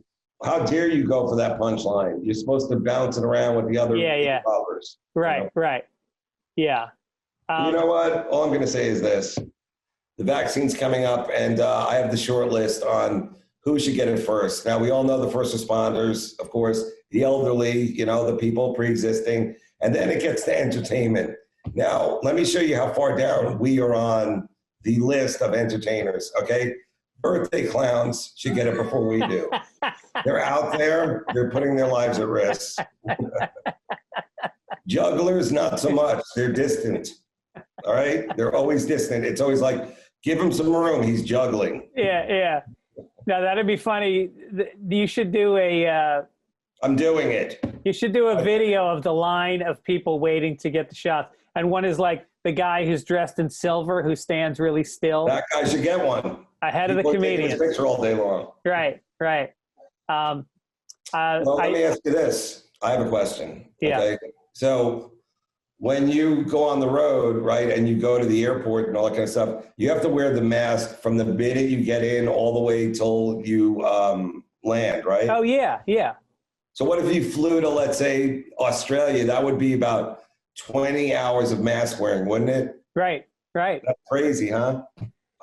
how dare you go for that punchline? You're supposed to bounce it around with the other improvers. Right, you know? right. Yeah. You know what? All I'm going to say is this. The vaccine's coming up, and I have the short list on who should get it first. Now, we all know the first responders, of course, the elderly, you know, the people pre-existing, and then it gets to entertainment. Now, let me show you how far down we are on the list of entertainers, okay? Birthday clowns should get it before we do. They're out there. They're putting their lives at risk. Jugglers, not so much. They're distant. All right? They're always distant. It's always like, give him some room. He's juggling. Yeah. Now, that'd be funny. You should do I'm doing it. You should do a video of the line of people waiting to get the shots. And one is like the guy who's dressed in silver who stands really still. That guy should get one. Ahead of the comedian. His picture all day long. Right. Well, let me ask you this. I have a question. Yeah. Okay? So when you go on the road, right, and you go to the airport and all that kind of stuff, you have to wear the mask from the minute you get in all the way till you land, right? Oh, yeah. So what if you flew to, let's say, Australia? That would be about 20 hours of mask wearing, wouldn't it? Right. That's crazy, huh?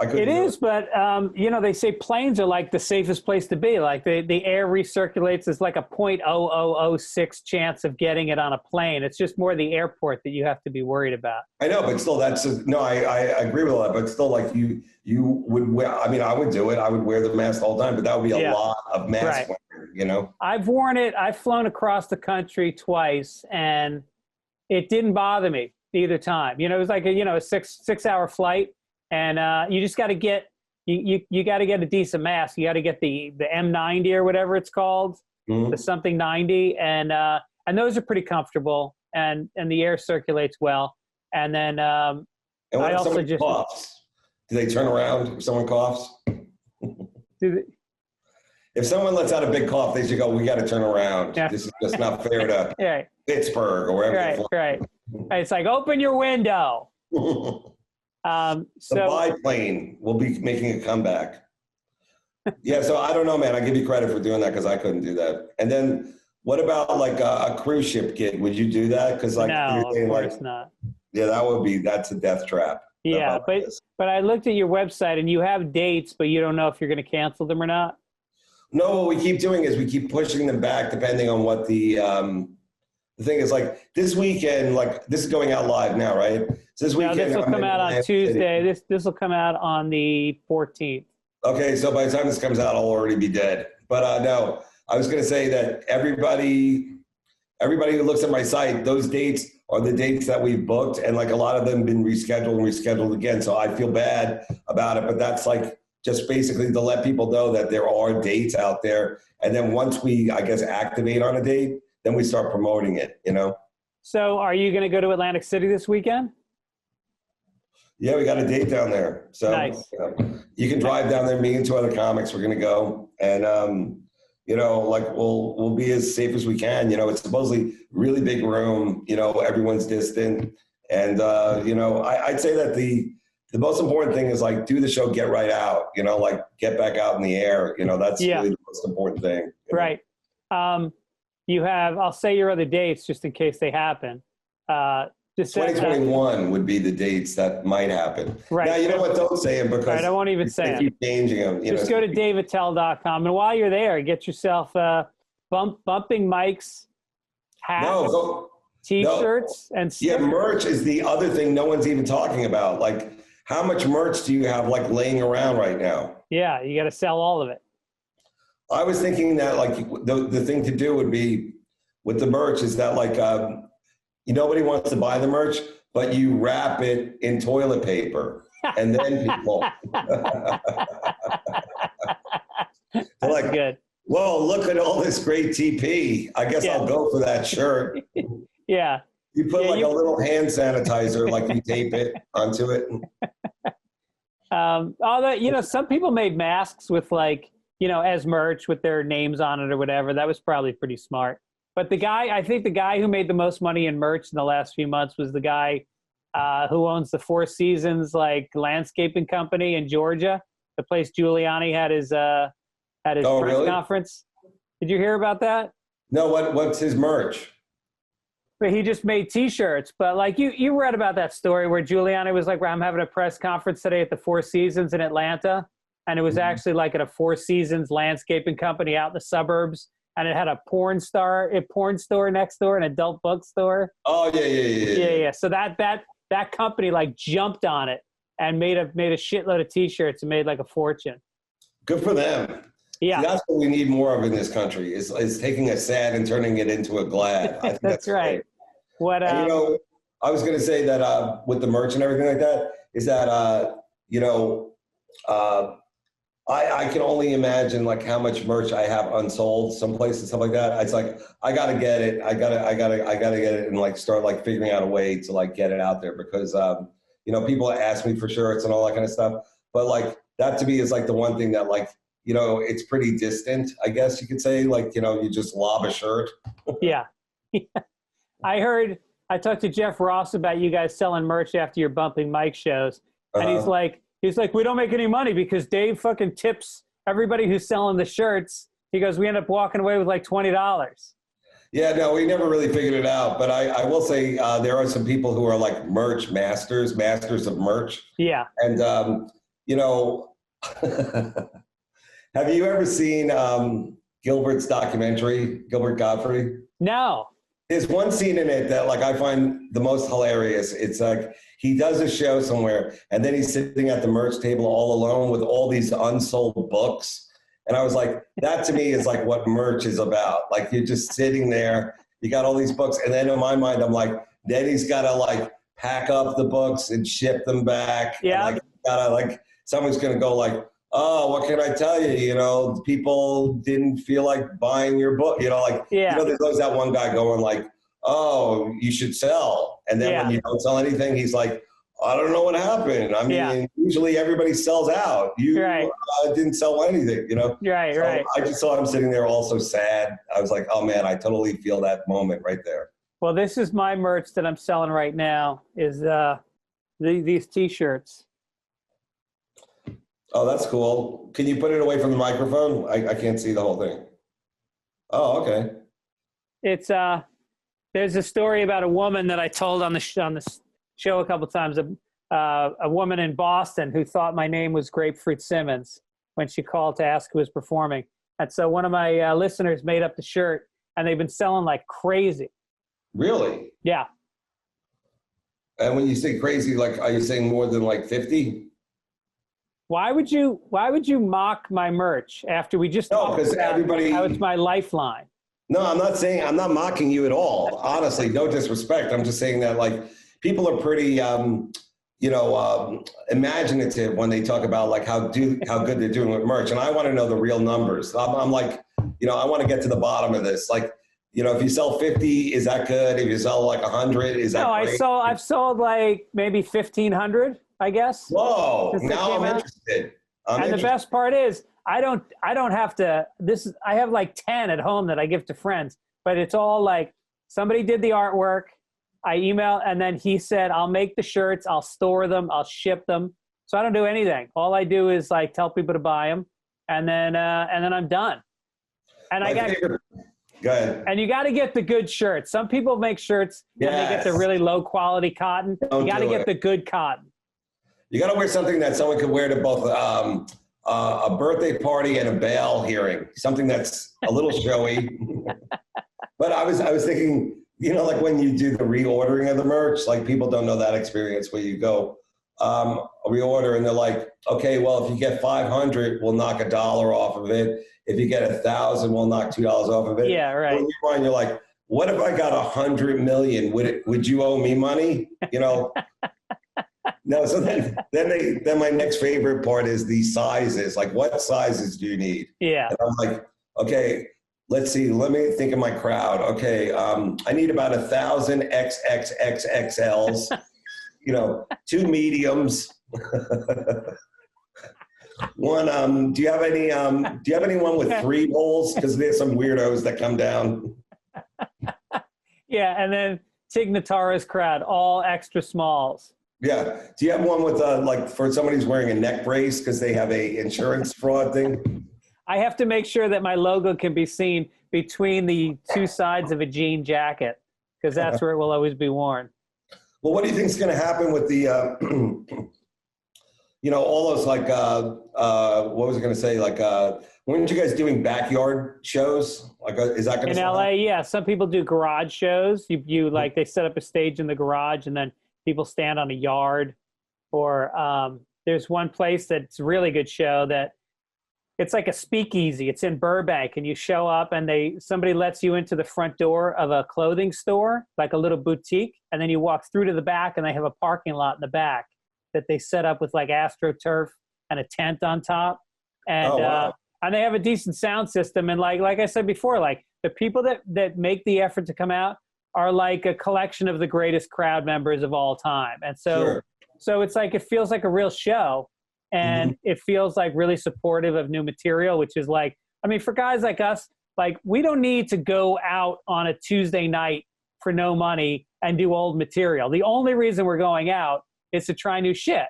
It is, but you know, they say planes are like the safest place to be. Like the air recirculates. There's like a 0.0006 chance of getting it on a plane. It's just more the airport that you have to be worried about. I know, but still, I agree with that. But still, like you would wear. I mean, I would do it. I would wear the mask all the time, but that would be a lot of mask wearing. You know, I've worn it. I've flown across the country twice, and it didn't bother me either time. You know, it was like a six-hour flight. And you just got to get you got to get a decent mask. You got to get the M90 or whatever it's called, the something 90, and those are pretty comfortable, and the air circulates well. And then and I also just coughs. Do they turn around if someone coughs? If someone lets out a big cough, they should go, we got to turn around. Yeah. This is just not fair to Pittsburgh or wherever. Right. It's like, open your window. The biplane will be making a comeback. Yeah, so I don't know, man. I give you credit for doing that because I couldn't do that. And then what about like a cruise ship gig? Would you do that? Because like, no, of course not. Yeah, that's a death trap. Yeah, about this. but I looked at your website and you have dates, but you don't know if you're going to cancel them or not. No, what we keep doing is we keep pushing them back depending on what the thing is. Like this weekend, like this is going out live now, right? So this weekend, This will come out on Tuesday. This will come out on the 14th. Okay, so by the time this comes out, I'll already be dead. But no, I was going to say that everybody who looks at my site, those dates are the dates that we've booked, and like a lot of them have been rescheduled again. So I feel bad about it, but that's like just basically to let people know that there are dates out there. And then once we, I guess, activate on a date, then we start promoting it, you know? So are you going to go to Atlantic City this weekend? Yeah, we got a date down there. So nice. You can drive down there, me and two other comics, we're going to go. And, you know, like we'll be as safe as we can. You know, it's supposedly really big room, you know, everyone's distant. And, you know, I'd say that the most important thing is like do the show, get right out, you know, like get back out in the air. You know, that's really the most important thing. Right. You have, I'll say your other dates just in case they happen. 2021 would be the dates that might happen. Right. Now, you know what? Don't say them because I won't even say them. Keep changing them. Just go to daveattell.com. And while you're there, get yourself bumping mics, hats, T-shirts, and stickers. Yeah, merch is the other thing no one's even talking about. Like, how much merch do you have like laying around right now? Yeah, you got to sell all of it. I was thinking that like the thing to do would be with the merch is that like nobody wants to buy the merch, but you wrap it in toilet paper, and then people they're like, good. Whoa, look at all this great TP. I guess I'll go for that shirt. Yeah. You put a little hand sanitizer, like you tape it onto it. Although, you know, some people made masks with like, you know, as merch with their names on it or whatever. That was probably pretty smart. But I think the guy who made the most money in merch in the last few months was the guy who owns the Four Seasons like landscaping company in Georgia, the place Giuliani had his press conference. Did you hear about that? No, what's his merch? But he just made T-shirts. But like you read about that story where Giuliani was like, I'm having a press conference today at the Four Seasons in Atlanta. And it was actually like at a Four Seasons landscaping company out in the suburbs. And it had a porn store next door, an adult bookstore. Oh, yeah. So that company like jumped on it and made a shitload of T-shirts and made like a fortune. Good for them. Yeah. See, that's what we need more of in this country is taking a sad and turning it into a glad. I think that's right. Great. And, you know, I was going to say that with the merch and everything like that is that, you know, I can only imagine like how much merch I have unsold someplace and stuff like that. It's like, I got to get it. I gotta get it and like start like figuring out a way to like get it out there because, you know, people ask me for shirts and all that kind of stuff. But like that to me is like the one thing that like, you know, it's pretty distant, I guess you could say, like, you know, you just lob a shirt. Yeah. I talked to Jeff Ross about you guys selling merch after your bumping mic shows. And he's like, we don't make any money because Dave fucking tips everybody who's selling the shirts. He goes, we end up walking away with like $20. Yeah, no, we never really figured it out. But I will say there are some people who are like merch masters of merch. Yeah. And, you know, have you ever seen Gilbert's documentary, Gilbert Gottfried? No. There's one scene in it that like I find the most hilarious. It's like he does a show somewhere and then he's sitting at the merch table all alone with all these unsold books. And I was like, that to me is like what merch is about. Like you're just sitting there, you got all these books. And then in my mind, I'm like, then he's got to like pack up the books and ship them back. Yeah. And, like, gotta like, someone's going to go like, oh, what can I tell you? You know, people didn't feel like buying your book. You know, like, you know, there's always that one guy going like, oh, you should sell. And then when you don't sell anything, he's like, I don't know what happened. I mean, usually everybody sells out. You didn't sell anything, you know? Right, right. I just saw him sitting there all so sad. I was like, oh, man, I totally feel that moment right there. Well, this is my merch that I'm selling right now is these T-shirts. Oh, that's cool. Can you put it away from the microphone? I can't see the whole thing. Oh, okay. It's there's a story about a woman that I told on the show a couple times a woman in Boston who thought my name was Grapefruit Simmons when she called to ask who was performing. And so one of my listeners made up the shirt, and they've been selling like crazy. Really? Yeah. And when you say crazy, like, are you saying more than like 50? Why would you mock my merch after we just talked because about everybody, how it's my lifeline? No, I'm not mocking you at all. Honestly, no disrespect. I'm just saying that like people are pretty, imaginative when they talk about like how good they're doing with merch. And I want to know the real numbers. I'm like, I want to get to the bottom of this. Like, if you sell 50, is that good? If you sell like 100, is that great? I've sold like maybe 1,500, I guess. Whoa, now I'm interested. The best part is I don't have to, I have like 10 at home that I give to friends, but it's all like somebody did the artwork. I email, and then he said, I'll make the shirts, I'll store them, I'll ship them. So I don't do anything. All I do is like tell people to buy them, and then I'm done. And Go ahead. And you got to get the good shirts. Some people make shirts and they get the really low quality cotton. You got to get the good cotton. You got to wear something that someone could wear to both a birthday party and a bail hearing. Something that's a little showy. But I was thinking, like when you do the reordering of the merch, like people don't know that experience where you go reorder and they're like, okay, well, if you get 500, we'll knock $1 off of it. If you get 1,000, we'll knock $2 off of it. Yeah, right. When you're on, you're like, what if I got 100 million? Would you owe me money? No. So then my next favorite part is the sizes. Like, what sizes do you need? Yeah. And I'm like, okay, let's see. Let me think of my crowd. Okay, I need about 1,000 XXXXLs. 2 mediums. One. Do you have anyone with 3 holes? Because there's some weirdos that come down. Yeah, and then Tig Notara's crowd, all extra smalls. Yeah. Do you have one with like for somebody who's wearing a neck brace because they have a insurance fraud thing? I have to make sure that my logo can be seen between the 2 sides of a jean jacket, because that's where it will always be worn. Well, what do you think is going to happen with the, all those like, what was I going to say? Like, weren't you guys doing backyard shows? Like, is that going to in LA? Yeah, some people do garage shows. You like they set up a stage in the garage and then people stand on a yard. Or there's one place that's a really good show that it's like a speakeasy. It's in Burbank, and you show up and somebody lets you into the front door of a clothing store, like a little boutique, and then you walk through to the back and they have a parking lot in the back that they set up with like AstroTurf and a tent on top. And and they have a decent sound system. And like I said before, like the people that make the effort to come out are like a collection of the greatest crowd members of all time. And so it's like it feels like a real show. And it feels like really supportive of new material, which is like, I mean, for guys like us, like we don't need to go out on a Tuesday night for no money and do old material. The only reason we're going out is to try new shit.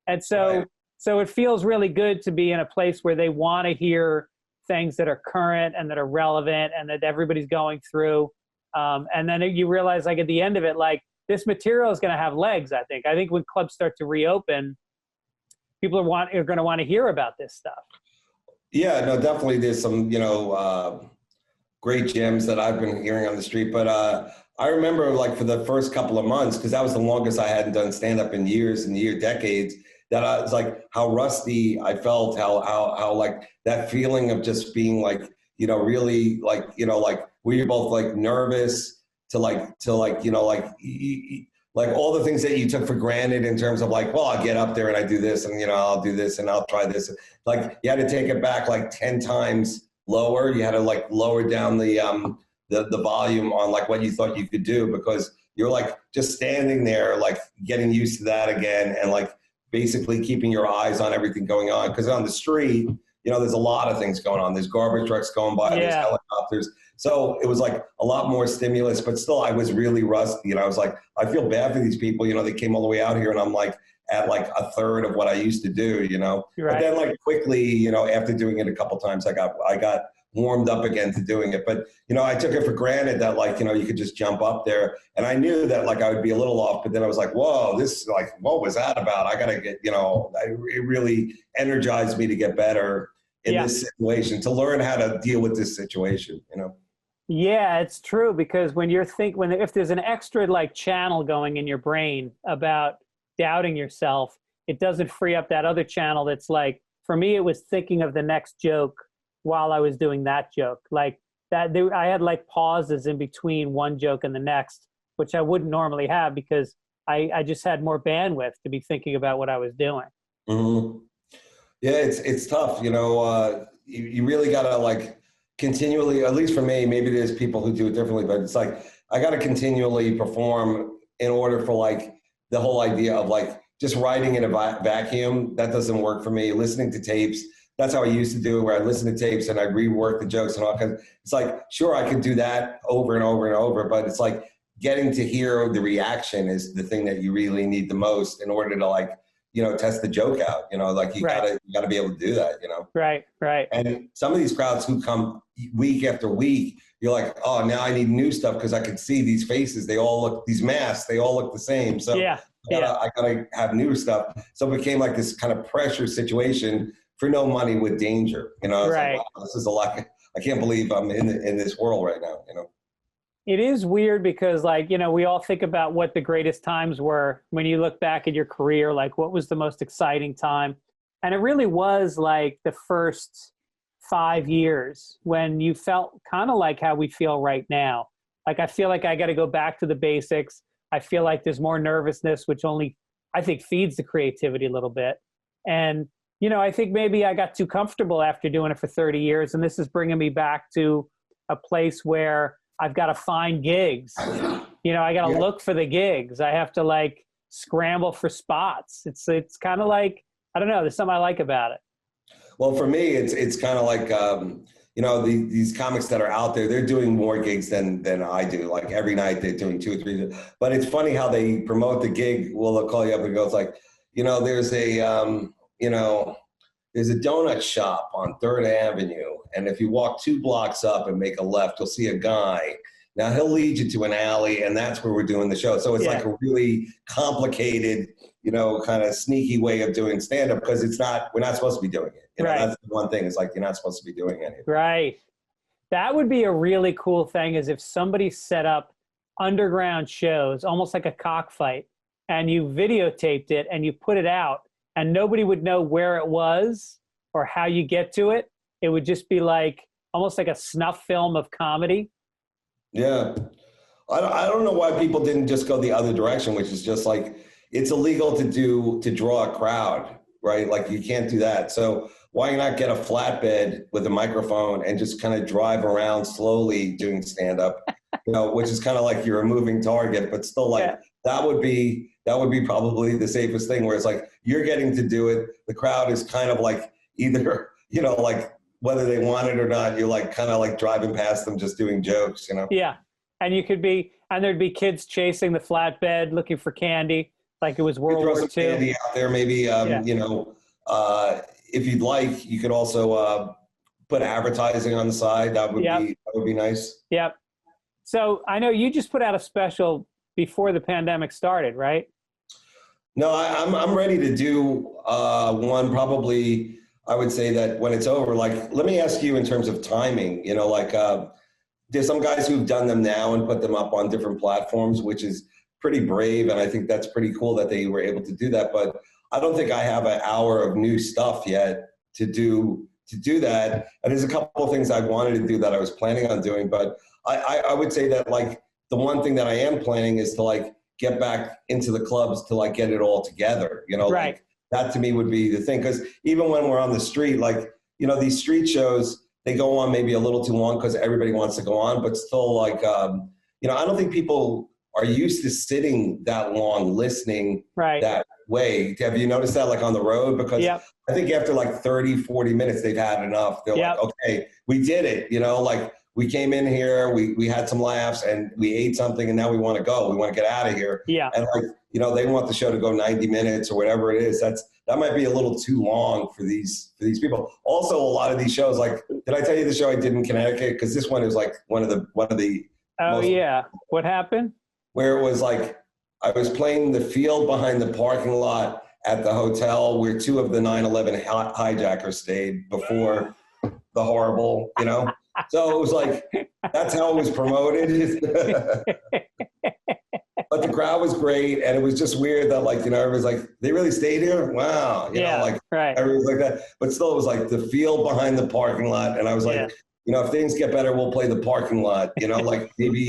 And so it feels really good to be in a place where they want to hear things that are current and that are relevant and that everybody's going through. And then you realize like at the end of it, like this material is going to have legs, I think. I think when clubs start to reopen, people are going to want to hear about this stuff. Yeah, no, definitely. There's some, great gems that I've been hearing on the street. But I remember like for the first couple of months, because that was the longest I hadn't done stand-up in years and decades, that I was like how rusty I felt, how like that feeling of just being like, really like, like were you both like nervous to like all the things that you took for granted in terms of like, well, I'll get up there and I do this and, I'll do this and I'll try this. Like you had to take it back like 10 times lower. You had to like lower down the volume on like what you thought you could do, because you're like just standing there, like getting used to that again. And like basically keeping your eyes on everything going on. Cause on the street, there's a lot of things going on. There's garbage trucks going by, there's helicopters. So it was like a lot more stimulus, but still I was really rusty. And I was like, I feel bad for these people. They came all the way out here and I'm like at like a third of what I used to do, Right. But then like quickly, after doing it a couple times, I got warmed up again to doing it. But, you know, I took it for granted that, like, you know, you could just jump up there. And I knew that, like, I would be a little off, but then I was like, whoa, this, like, what was that about? I got to get, you know, it really energized me to get better in this situation, to learn how to deal with this situation, you know? Yeah, it's true, because when if there's an extra like channel going in your brain about doubting yourself, it doesn't free up that other channel that's like, for me, it was thinking of the next joke while I was doing that joke. Like that, I had like pauses in between one joke and the next, which I wouldn't normally have because I just had more bandwidth to be thinking about what I was doing. Mm-hmm. Yeah, it's tough. You know, you really got to like continually, at least for me, maybe there's people who do it differently, but it's like, I got to continually perform in order for like the whole idea of like just writing in a vacuum. That doesn't work for me. Listening to tapes, that's how I used to do it, where I listen to tapes and I rework the jokes and all kinds. It's like, sure, I could do that over and over and over, but it's like getting to hear the reaction is the thing that you really need the most in order to like, you know, test the joke out, you know, like you gotta be able to do that, you know? Right. And some of these crowds who come week after week, you're like, oh, now I need new stuff because I can see these faces. They all look, these masks, they all look the same. So I gotta have new stuff. So it became like this kind of pressure situation for no money with danger, you know? Right. Like, wow, this is a lot. I can't believe I'm in this world right now, you know? It is weird because, like, you know, we all think about what the greatest times were when you look back at your career, like what was the most exciting time? And it really was like the first 5 years when you felt kind of like how we feel right now. Like, I feel like I got to go back to the basics. I feel like there's more nervousness, which only, I think, feeds the creativity a little bit. And, you know, I think maybe I got too comfortable after doing it for 30 years. And this is bringing me back to a place where I've got to find gigs. You know, I got to look for the gigs. I have to like scramble for spots. It's kind of like, I don't know, there's something I like about it. Well, for me, it's kind of like, you know, these comics that are out there, they're doing more gigs than I do. Like every night they're doing 2 or 3. But it's funny how they promote the gig. Well, they'll call you up and go, it's like, you know, there's a, you know, there's a donut shop on 3rd Avenue. And if you walk 2 blocks up and make a left, you'll see a guy. Now he'll lead you to an alley, and that's where we're doing the show. So it's like a really complicated, you know, kind of sneaky way of doing stand-up because we're not supposed to be doing it. You know, that's the one thing. It's like, you're not supposed to be doing anything. Right. That would be a really cool thing, is if somebody set up underground shows, almost like a cockfight, and you videotaped it and you put it out, and nobody would know where it was or how you get to it. It would just be like almost like a snuff film of comedy. Yeah. I don't know why people didn't just go the other direction, which is just like, it's illegal to draw a crowd, right? Like you can't do that. So why not get a flatbed with a microphone and just kind of drive around slowly doing stand-up, you know, which is kind of like you're a moving target, but still like that would be probably the safest thing, where it's like you're getting to do it. The crowd is kind of like either, you know, like whether they want it or not, you're like kind of like driving past them just doing jokes, you know? Yeah. And there'd be kids chasing the flatbed looking for candy, like it was World War II. Candy out there, maybe, you know, if you'd like, you could also put advertising on the side. That would be nice. Yep. So I know you just put out a special before the pandemic started, right? No, I'm ready to do one probably. I would say that when it's over, like, let me ask you in terms of timing, you know, like there's some guys who've done them now and put them up on different platforms, which is pretty brave. And I think that's pretty cool that they were able to do that. But I don't think I have an hour of new stuff yet to do that. And there's a couple of things I wanted to do that I was planning on doing. But I would say that like the one thing that I am planning is to like get back into the clubs to like get it all together, you know, right. Like that to me would be the thing. Because even when we're on the street, like, you know, these street shows, they go on maybe a little too long because everybody wants to go on, but still like, you know, I don't think people are used to sitting that long listening that way. Have you noticed that like on the road? Because I think after like 30, 40 minutes, they've had enough. They're like, okay, we did it. You know, like we came in here, we had some laughs, and we ate something, and now we want to go. We want to get out of here. Yeah. And like, you know, they want the show to go 90 minutes or whatever it is. That might be a little too long for these people. Also, a lot of these shows, like, did I tell you the show I did in Connecticut? Because this one is like one of the. Oh yeah. What happened? Where it was like, I was playing the field behind the parking lot at the hotel where 2 of the 9/11 hijackers stayed before the horrible, you know? So it was like, that's how it was promoted. But the crowd was great. And it was just weird that, like, you know, everybody's like, they really stayed here? Wow. You know, like, right. Everyone's like that. But still, it was like the field behind the parking lot. And I was like, you know, if things get better, we'll play the parking lot. You know, like maybe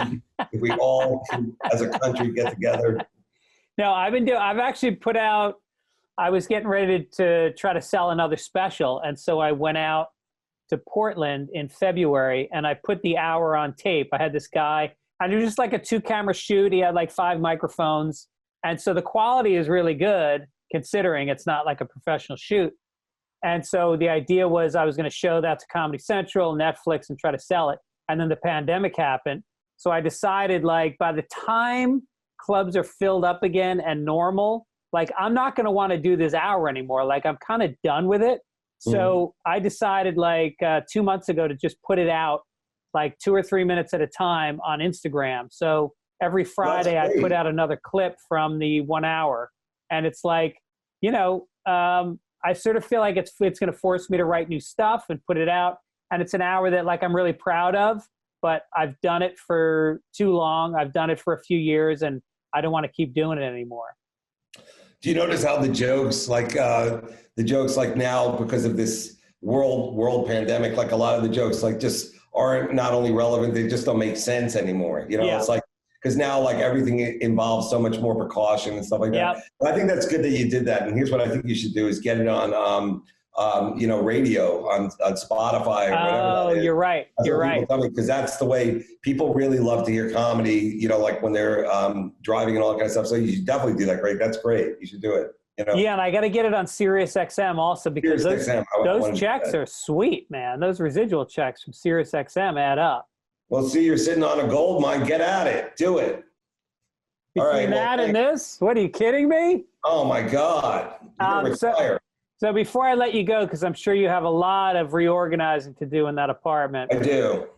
if we all can, as a country, get together. No, I've actually put out, I was getting ready to try to sell another special. And so I went out to Portland in February and I put the hour on tape. I had this guy, and it was just like a 2-camera shoot. He had like 5 microphones. And so the quality is really good considering it's not like a professional shoot. And so the idea was I was going to show that to Comedy Central, Netflix, and try to sell it. And then the pandemic happened. So I decided, like, by the time clubs are filled up again and normal, like, I'm not going to want to do this hour anymore. Like, I'm kind of done with it. So I decided, like, 2 months ago to just put it out like 2 or 3 minutes at a time on Instagram. So every Friday I put out another clip from the 1 hour. And it's like, you know, I sort of feel like it's going to force me to write new stuff and put it out. And it's an hour that, like, I'm really proud of, but I've done it for too long. I've done it for a few years and I don't want to keep doing it anymore. Do you notice how the jokes like now, because of this world pandemic, like a lot of the jokes like just aren't not only relevant, they just don't make sense anymore. You know, It's like, because now, like, everything involves so much more precaution and stuff like that. Yep. But I think that's good that you did that. And here's what I think you should do: is get it on, you know, radio on Spotify or whatever. Oh, you're right. You're right. Because that's the way people really love to hear comedy. You know, like when they're driving and all that kind of stuff. So you should definitely do that. Great, that's great. You should do it. You know? Yeah, and I got to get it on Sirius XM also because those checks are sweet, man. Those residual checks from Sirius XM add up. Well, see, you're sitting on a gold mine. Get at it. Do it. Between that and this? What, are you kidding me? Oh, my God. You're retire. So before I let you go, because I'm sure you have a lot of reorganizing to do in that apartment. I do.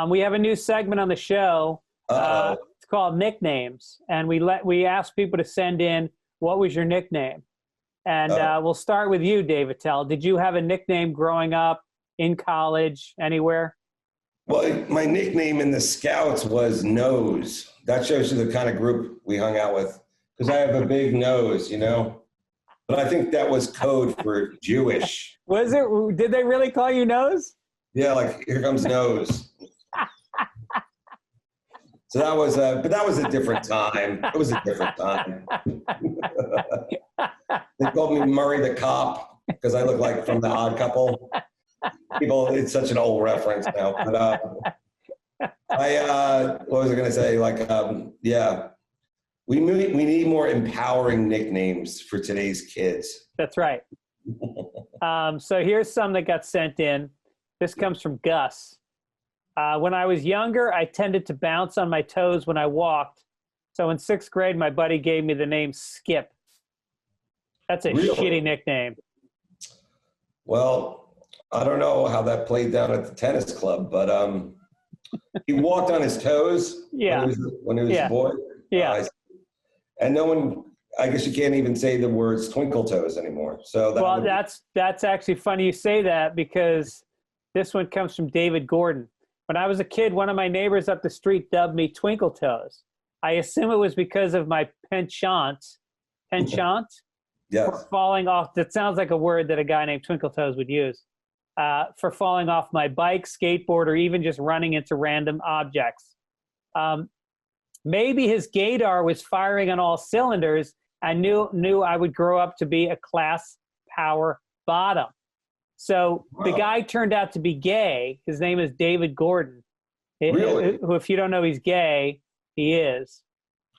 We have a new segment on the show. It's called Nicknames. And we ask people to send in, what was your nickname? And we'll start with you, Dave Attell. Did you have a nickname growing up, in college, anywhere? Well, my nickname in the Scouts was Nose. That shows you the kind of group we hung out with, because I have a big nose, you know? But I think that was code for Jewish. Was it? Did they really call you Nose? Yeah, like, here comes Nose. So that was but that was a different time. It was a different time. They called me Murray the Cop because I look like from The Odd Couple. People, it's such an old reference now. But what was I going to say? Like, yeah, we need more empowering nicknames for today's kids. That's right. So here's some that got sent in. This comes from Gus. When I was younger, I tended to bounce on my toes when I walked. So in 6th grade, my buddy gave me the name Skip. That's a shitty nickname. Well, I don't know how that played down at the tennis club, but he walked on his toes when he was a boy. Yeah. And no one, I guess you can't even say the words twinkle toes anymore. So that's actually funny you say that, because this one comes from David Gordon. When I was a kid, one of my neighbors up the street dubbed me Twinkle Toes. I assume it was because of my penchant for falling off. That sounds like a word that a guy named Twinkle Toes would use. For falling off my bike, skateboard, or even just running into random objects. Maybe his gaydar was firing on all cylinders and knew I would grow up to be a class power bottom. So the guy turned out to be gay. His name is David Gordon. Really? Who, if you don't know he's gay, he is.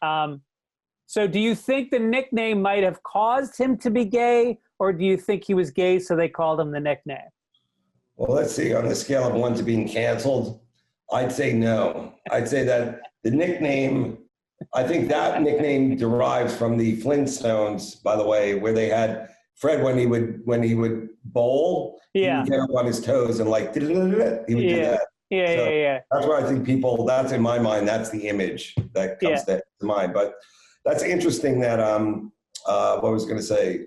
So do you think the nickname might have caused him to be gay, or do you think he was gay so they called him the nickname? Well, let's see. On the scale of 1 to being canceled, I'd say no. I'd say that the nickname, I think that nickname derives from the Flintstones, by the way, where they had Fred when he would bowl, he would get up on his toes and like, he would do that. Yeah. That's where I think that's in my mind, that's the image that comes to mind. But that's interesting that, what I was going to say,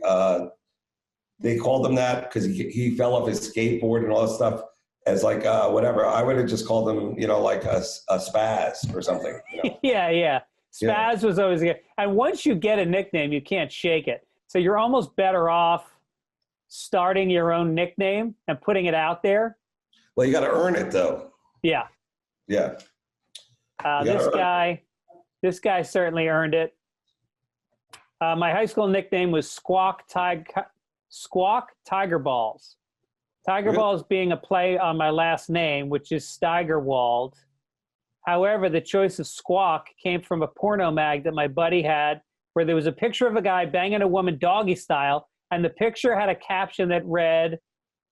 they called him that because he fell off his skateboard and all that stuff as like, whatever. I would have just called him, like a spaz or something. Yeah. Spaz was always good. And once you get a nickname, you can't shake it. So you're almost better off starting your own nickname and putting it out there. Well, you got to earn it though. Yeah. This guy certainly earned it. My high school nickname was Squawk Tiger Balls. Tiger Balls being a play on my last name, which is Steigerwald. However, the choice of Squawk came from a porno mag that my buddy had, where there was a picture of a guy banging a woman doggy style, and the picture had a caption that read,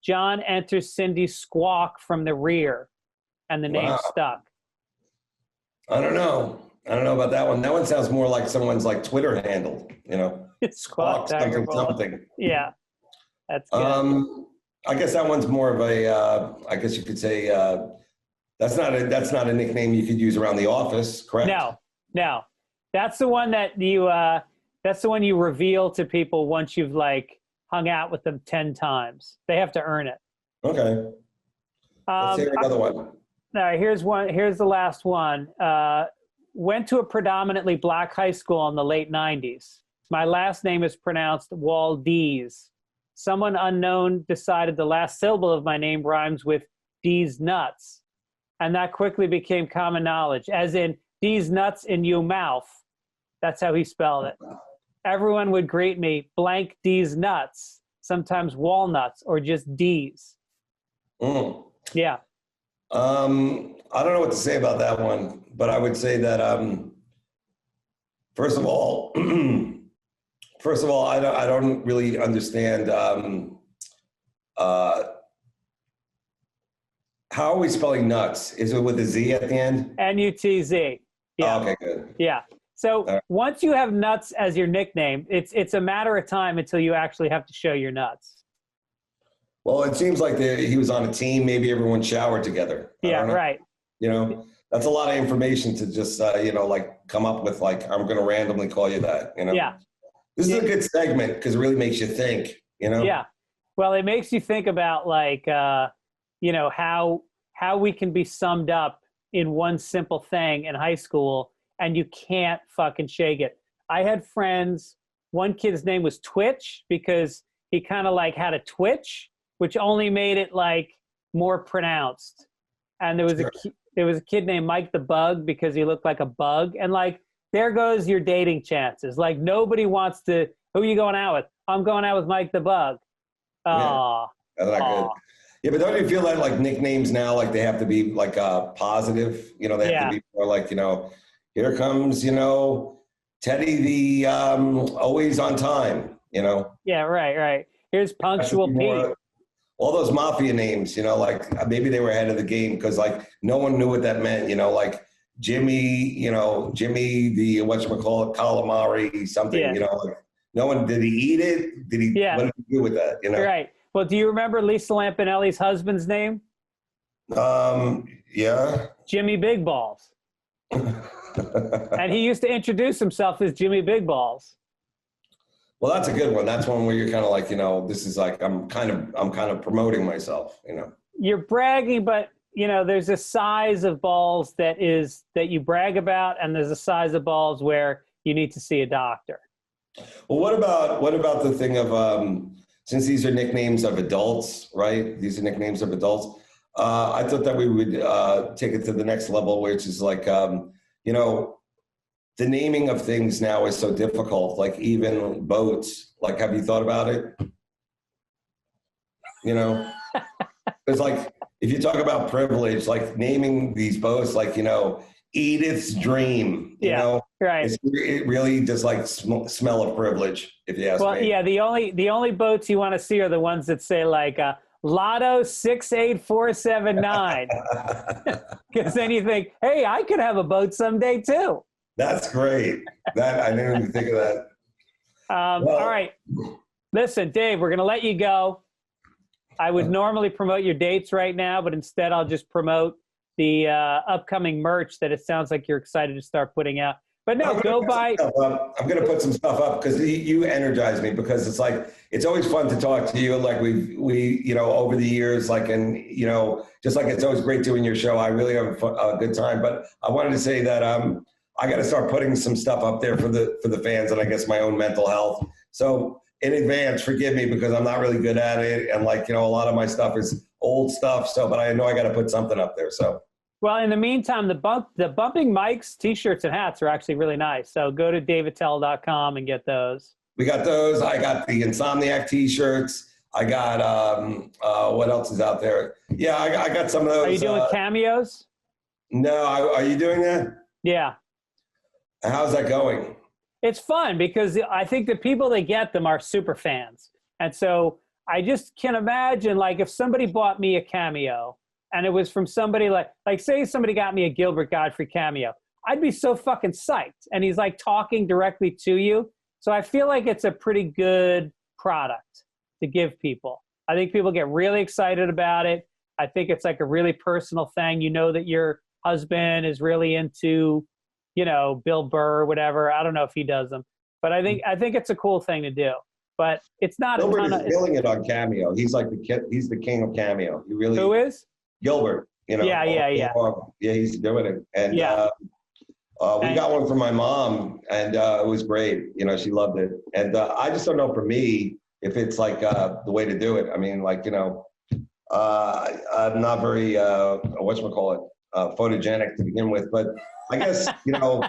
"John enters Cindy Squawk from the rear," and the name stuck. I don't know about that one. That one sounds more like someone's like Twitter handle, It's Squawk something. Yeah, that's good. I guess that one's more of a, I guess you could say, that's not a nickname you could use around the office, correct? No. That's the one that you reveal to people once you've like hung out with them 10 times. They have to earn it. Okay. Let's hear another one. All right, here's the last one. Went to a predominantly black high school in the late 90s. My last name is pronounced Waldees. Someone unknown decided the last syllable of my name rhymes with D's nuts. And that quickly became common knowledge, as in D's nuts in your mouth. That's how he spelled it. Everyone would greet me, blank D's nuts, sometimes walnuts, or just D's. Yeah. I don't know what to say about that one, but I would say that, first of all, I don't really understand, how are we spelling nuts? Is it with a Z at the end? N-U-T-Z. Yeah. Oh, okay, good. Yeah. So once you have nuts as your nickname, it's a matter of time until you actually have to show your nuts. Well, it seems like he was on a team. Maybe everyone showered together. Yeah, right. That's a lot of information to just, like come up with, like, I'm going to randomly call you that, Yeah. This is a good segment because it really makes you think, Yeah. Well, it makes you think about like, how we can be summed up in one simple thing in high school and you can't fucking shake it. I had friends, one kid's name was Twitch because he kind of like had a twitch, which only made it like more pronounced. And there was a kid named Mike the Bug because he looked like a bug. And like, there goes your dating chances. Like nobody wants to, who are you going out with? I'm going out with Mike the Bug. Yeah, that's not good. Yeah, but don't you feel that like nicknames now, like they have to be like positive, they have to be more like, here comes, Teddy the always on time, Yeah, right. Here's Punctual Pete. All those mafia names, like maybe they were ahead of the game because like no one knew what that meant, like Jimmy, Jimmy the whatchamacallit, calamari, something, like no one, did he eat it? Did he, what did he do with that, Right. Well, do you remember Lisa Lampanelli's husband's name? Yeah. Jimmy Big Balls. And he used to introduce himself as Jimmy Big Balls. Well, that's a good one. That's one where you're kind of like, this is like, I'm kind of promoting myself, You're bragging, but there's a size of balls that you brag about, and there's a size of balls where you need to see a doctor. Well, what about the thing of, since these are nicknames of adults, right? These are nicknames of adults. I thought that we would take it to the next level, which is like, the naming of things now is so difficult, like even boats. Like, have you thought about it? It's like, if you talk about privilege, like naming these boats, like, Edith's Dream, right. It really does like smell of privilege, if you ask me. Well, yeah, the only boats you want to see are the ones that say like, Lotto 68479. Because then you think, hey, I could have a boat someday too. That's great. That I didn't even think of that. All right. Listen, Dave, we're going to let you go. I would normally promote your dates right now, but instead I'll just promote the upcoming merch that it sounds like you're excited to start putting out. But no, go buy. I'm going to put some stuff up because you energize me, because it's like, it's always fun to talk to you. Like we, you know, over the years, like, and, you know, just like it's always great doing your show. I really have a good time, but I wanted to say that I got to start putting some stuff up there for the fans, and I guess my own mental health. So in advance, forgive me because I'm not really good at it. And like, you know, a lot of my stuff is old stuff. So, but I know I got to put something up there. So. Well, in the meantime, the bumping mics, T-shirts, and hats are actually really nice. So go to daveattell.com and get those. We got those. I got the Insomniac T-shirts. I got what else is out there? Yeah, I got some of those. Are you doing cameos? No, are you doing that? Yeah. How's that going? It's fun because I think the people that get them are super fans, and so I just can imagine, like, if somebody bought me a cameo. And it was from somebody like say somebody got me a Gilbert Godfrey cameo, I'd be so fucking psyched. And he's like talking directly to you. So I feel like it's a pretty good product to give people. I think people get really excited about it. I think it's like a really personal thing. You know that your husband is really into, you know, Bill Burr or whatever. I don't know if he does them, but I think it's a cool thing to do. But it's not. Gilbert is killing it on Cameo. He's like he's the king of Cameo. He really. Who is? Gilbert, you know. Yeah, he's doing it. And we got one for my mom, and it was great. You know, she loved it. And I just don't know, for me, if it's like the way to do it. I mean, like, you know, I'm not very, whatchamacallit, photogenic to begin with. But I guess, you know,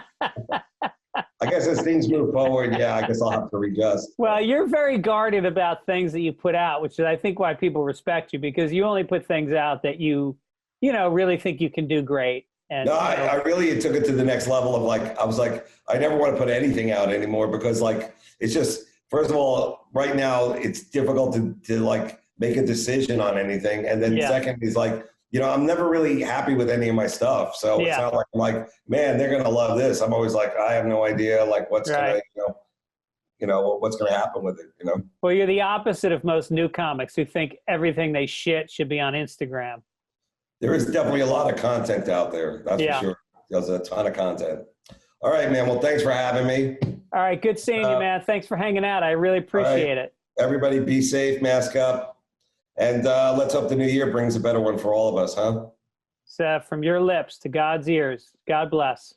I guess as things move forward, yeah, I guess I'll have to readjust. Well, you're very guarded about things that you put out, which is, I think, why people respect you, because you only put things out that you know, really think you can do great. And no, I really took it to the next level of like, I was like, I never want to put anything out anymore because like, it's just, first of all, right now it's difficult to like make a decision on anything. And then second is like, you know, I'm never really happy with any of my stuff. So it's not like I'm like, man, they're going to love this. I'm always like, I have no idea like what's going to, you know, what's going to happen with it, you know? Well, you're the opposite of most new comics who think everything they shit should be on Instagram. There is definitely a lot of content out there. That's for sure. There's a ton of content. All right, man. Well, thanks for having me. All right. Good seeing you, man. Thanks for hanging out. I really appreciate it. Everybody be safe, mask up. And let's hope the new year brings a better one for all of us, huh? So from your lips to God's ears, God bless.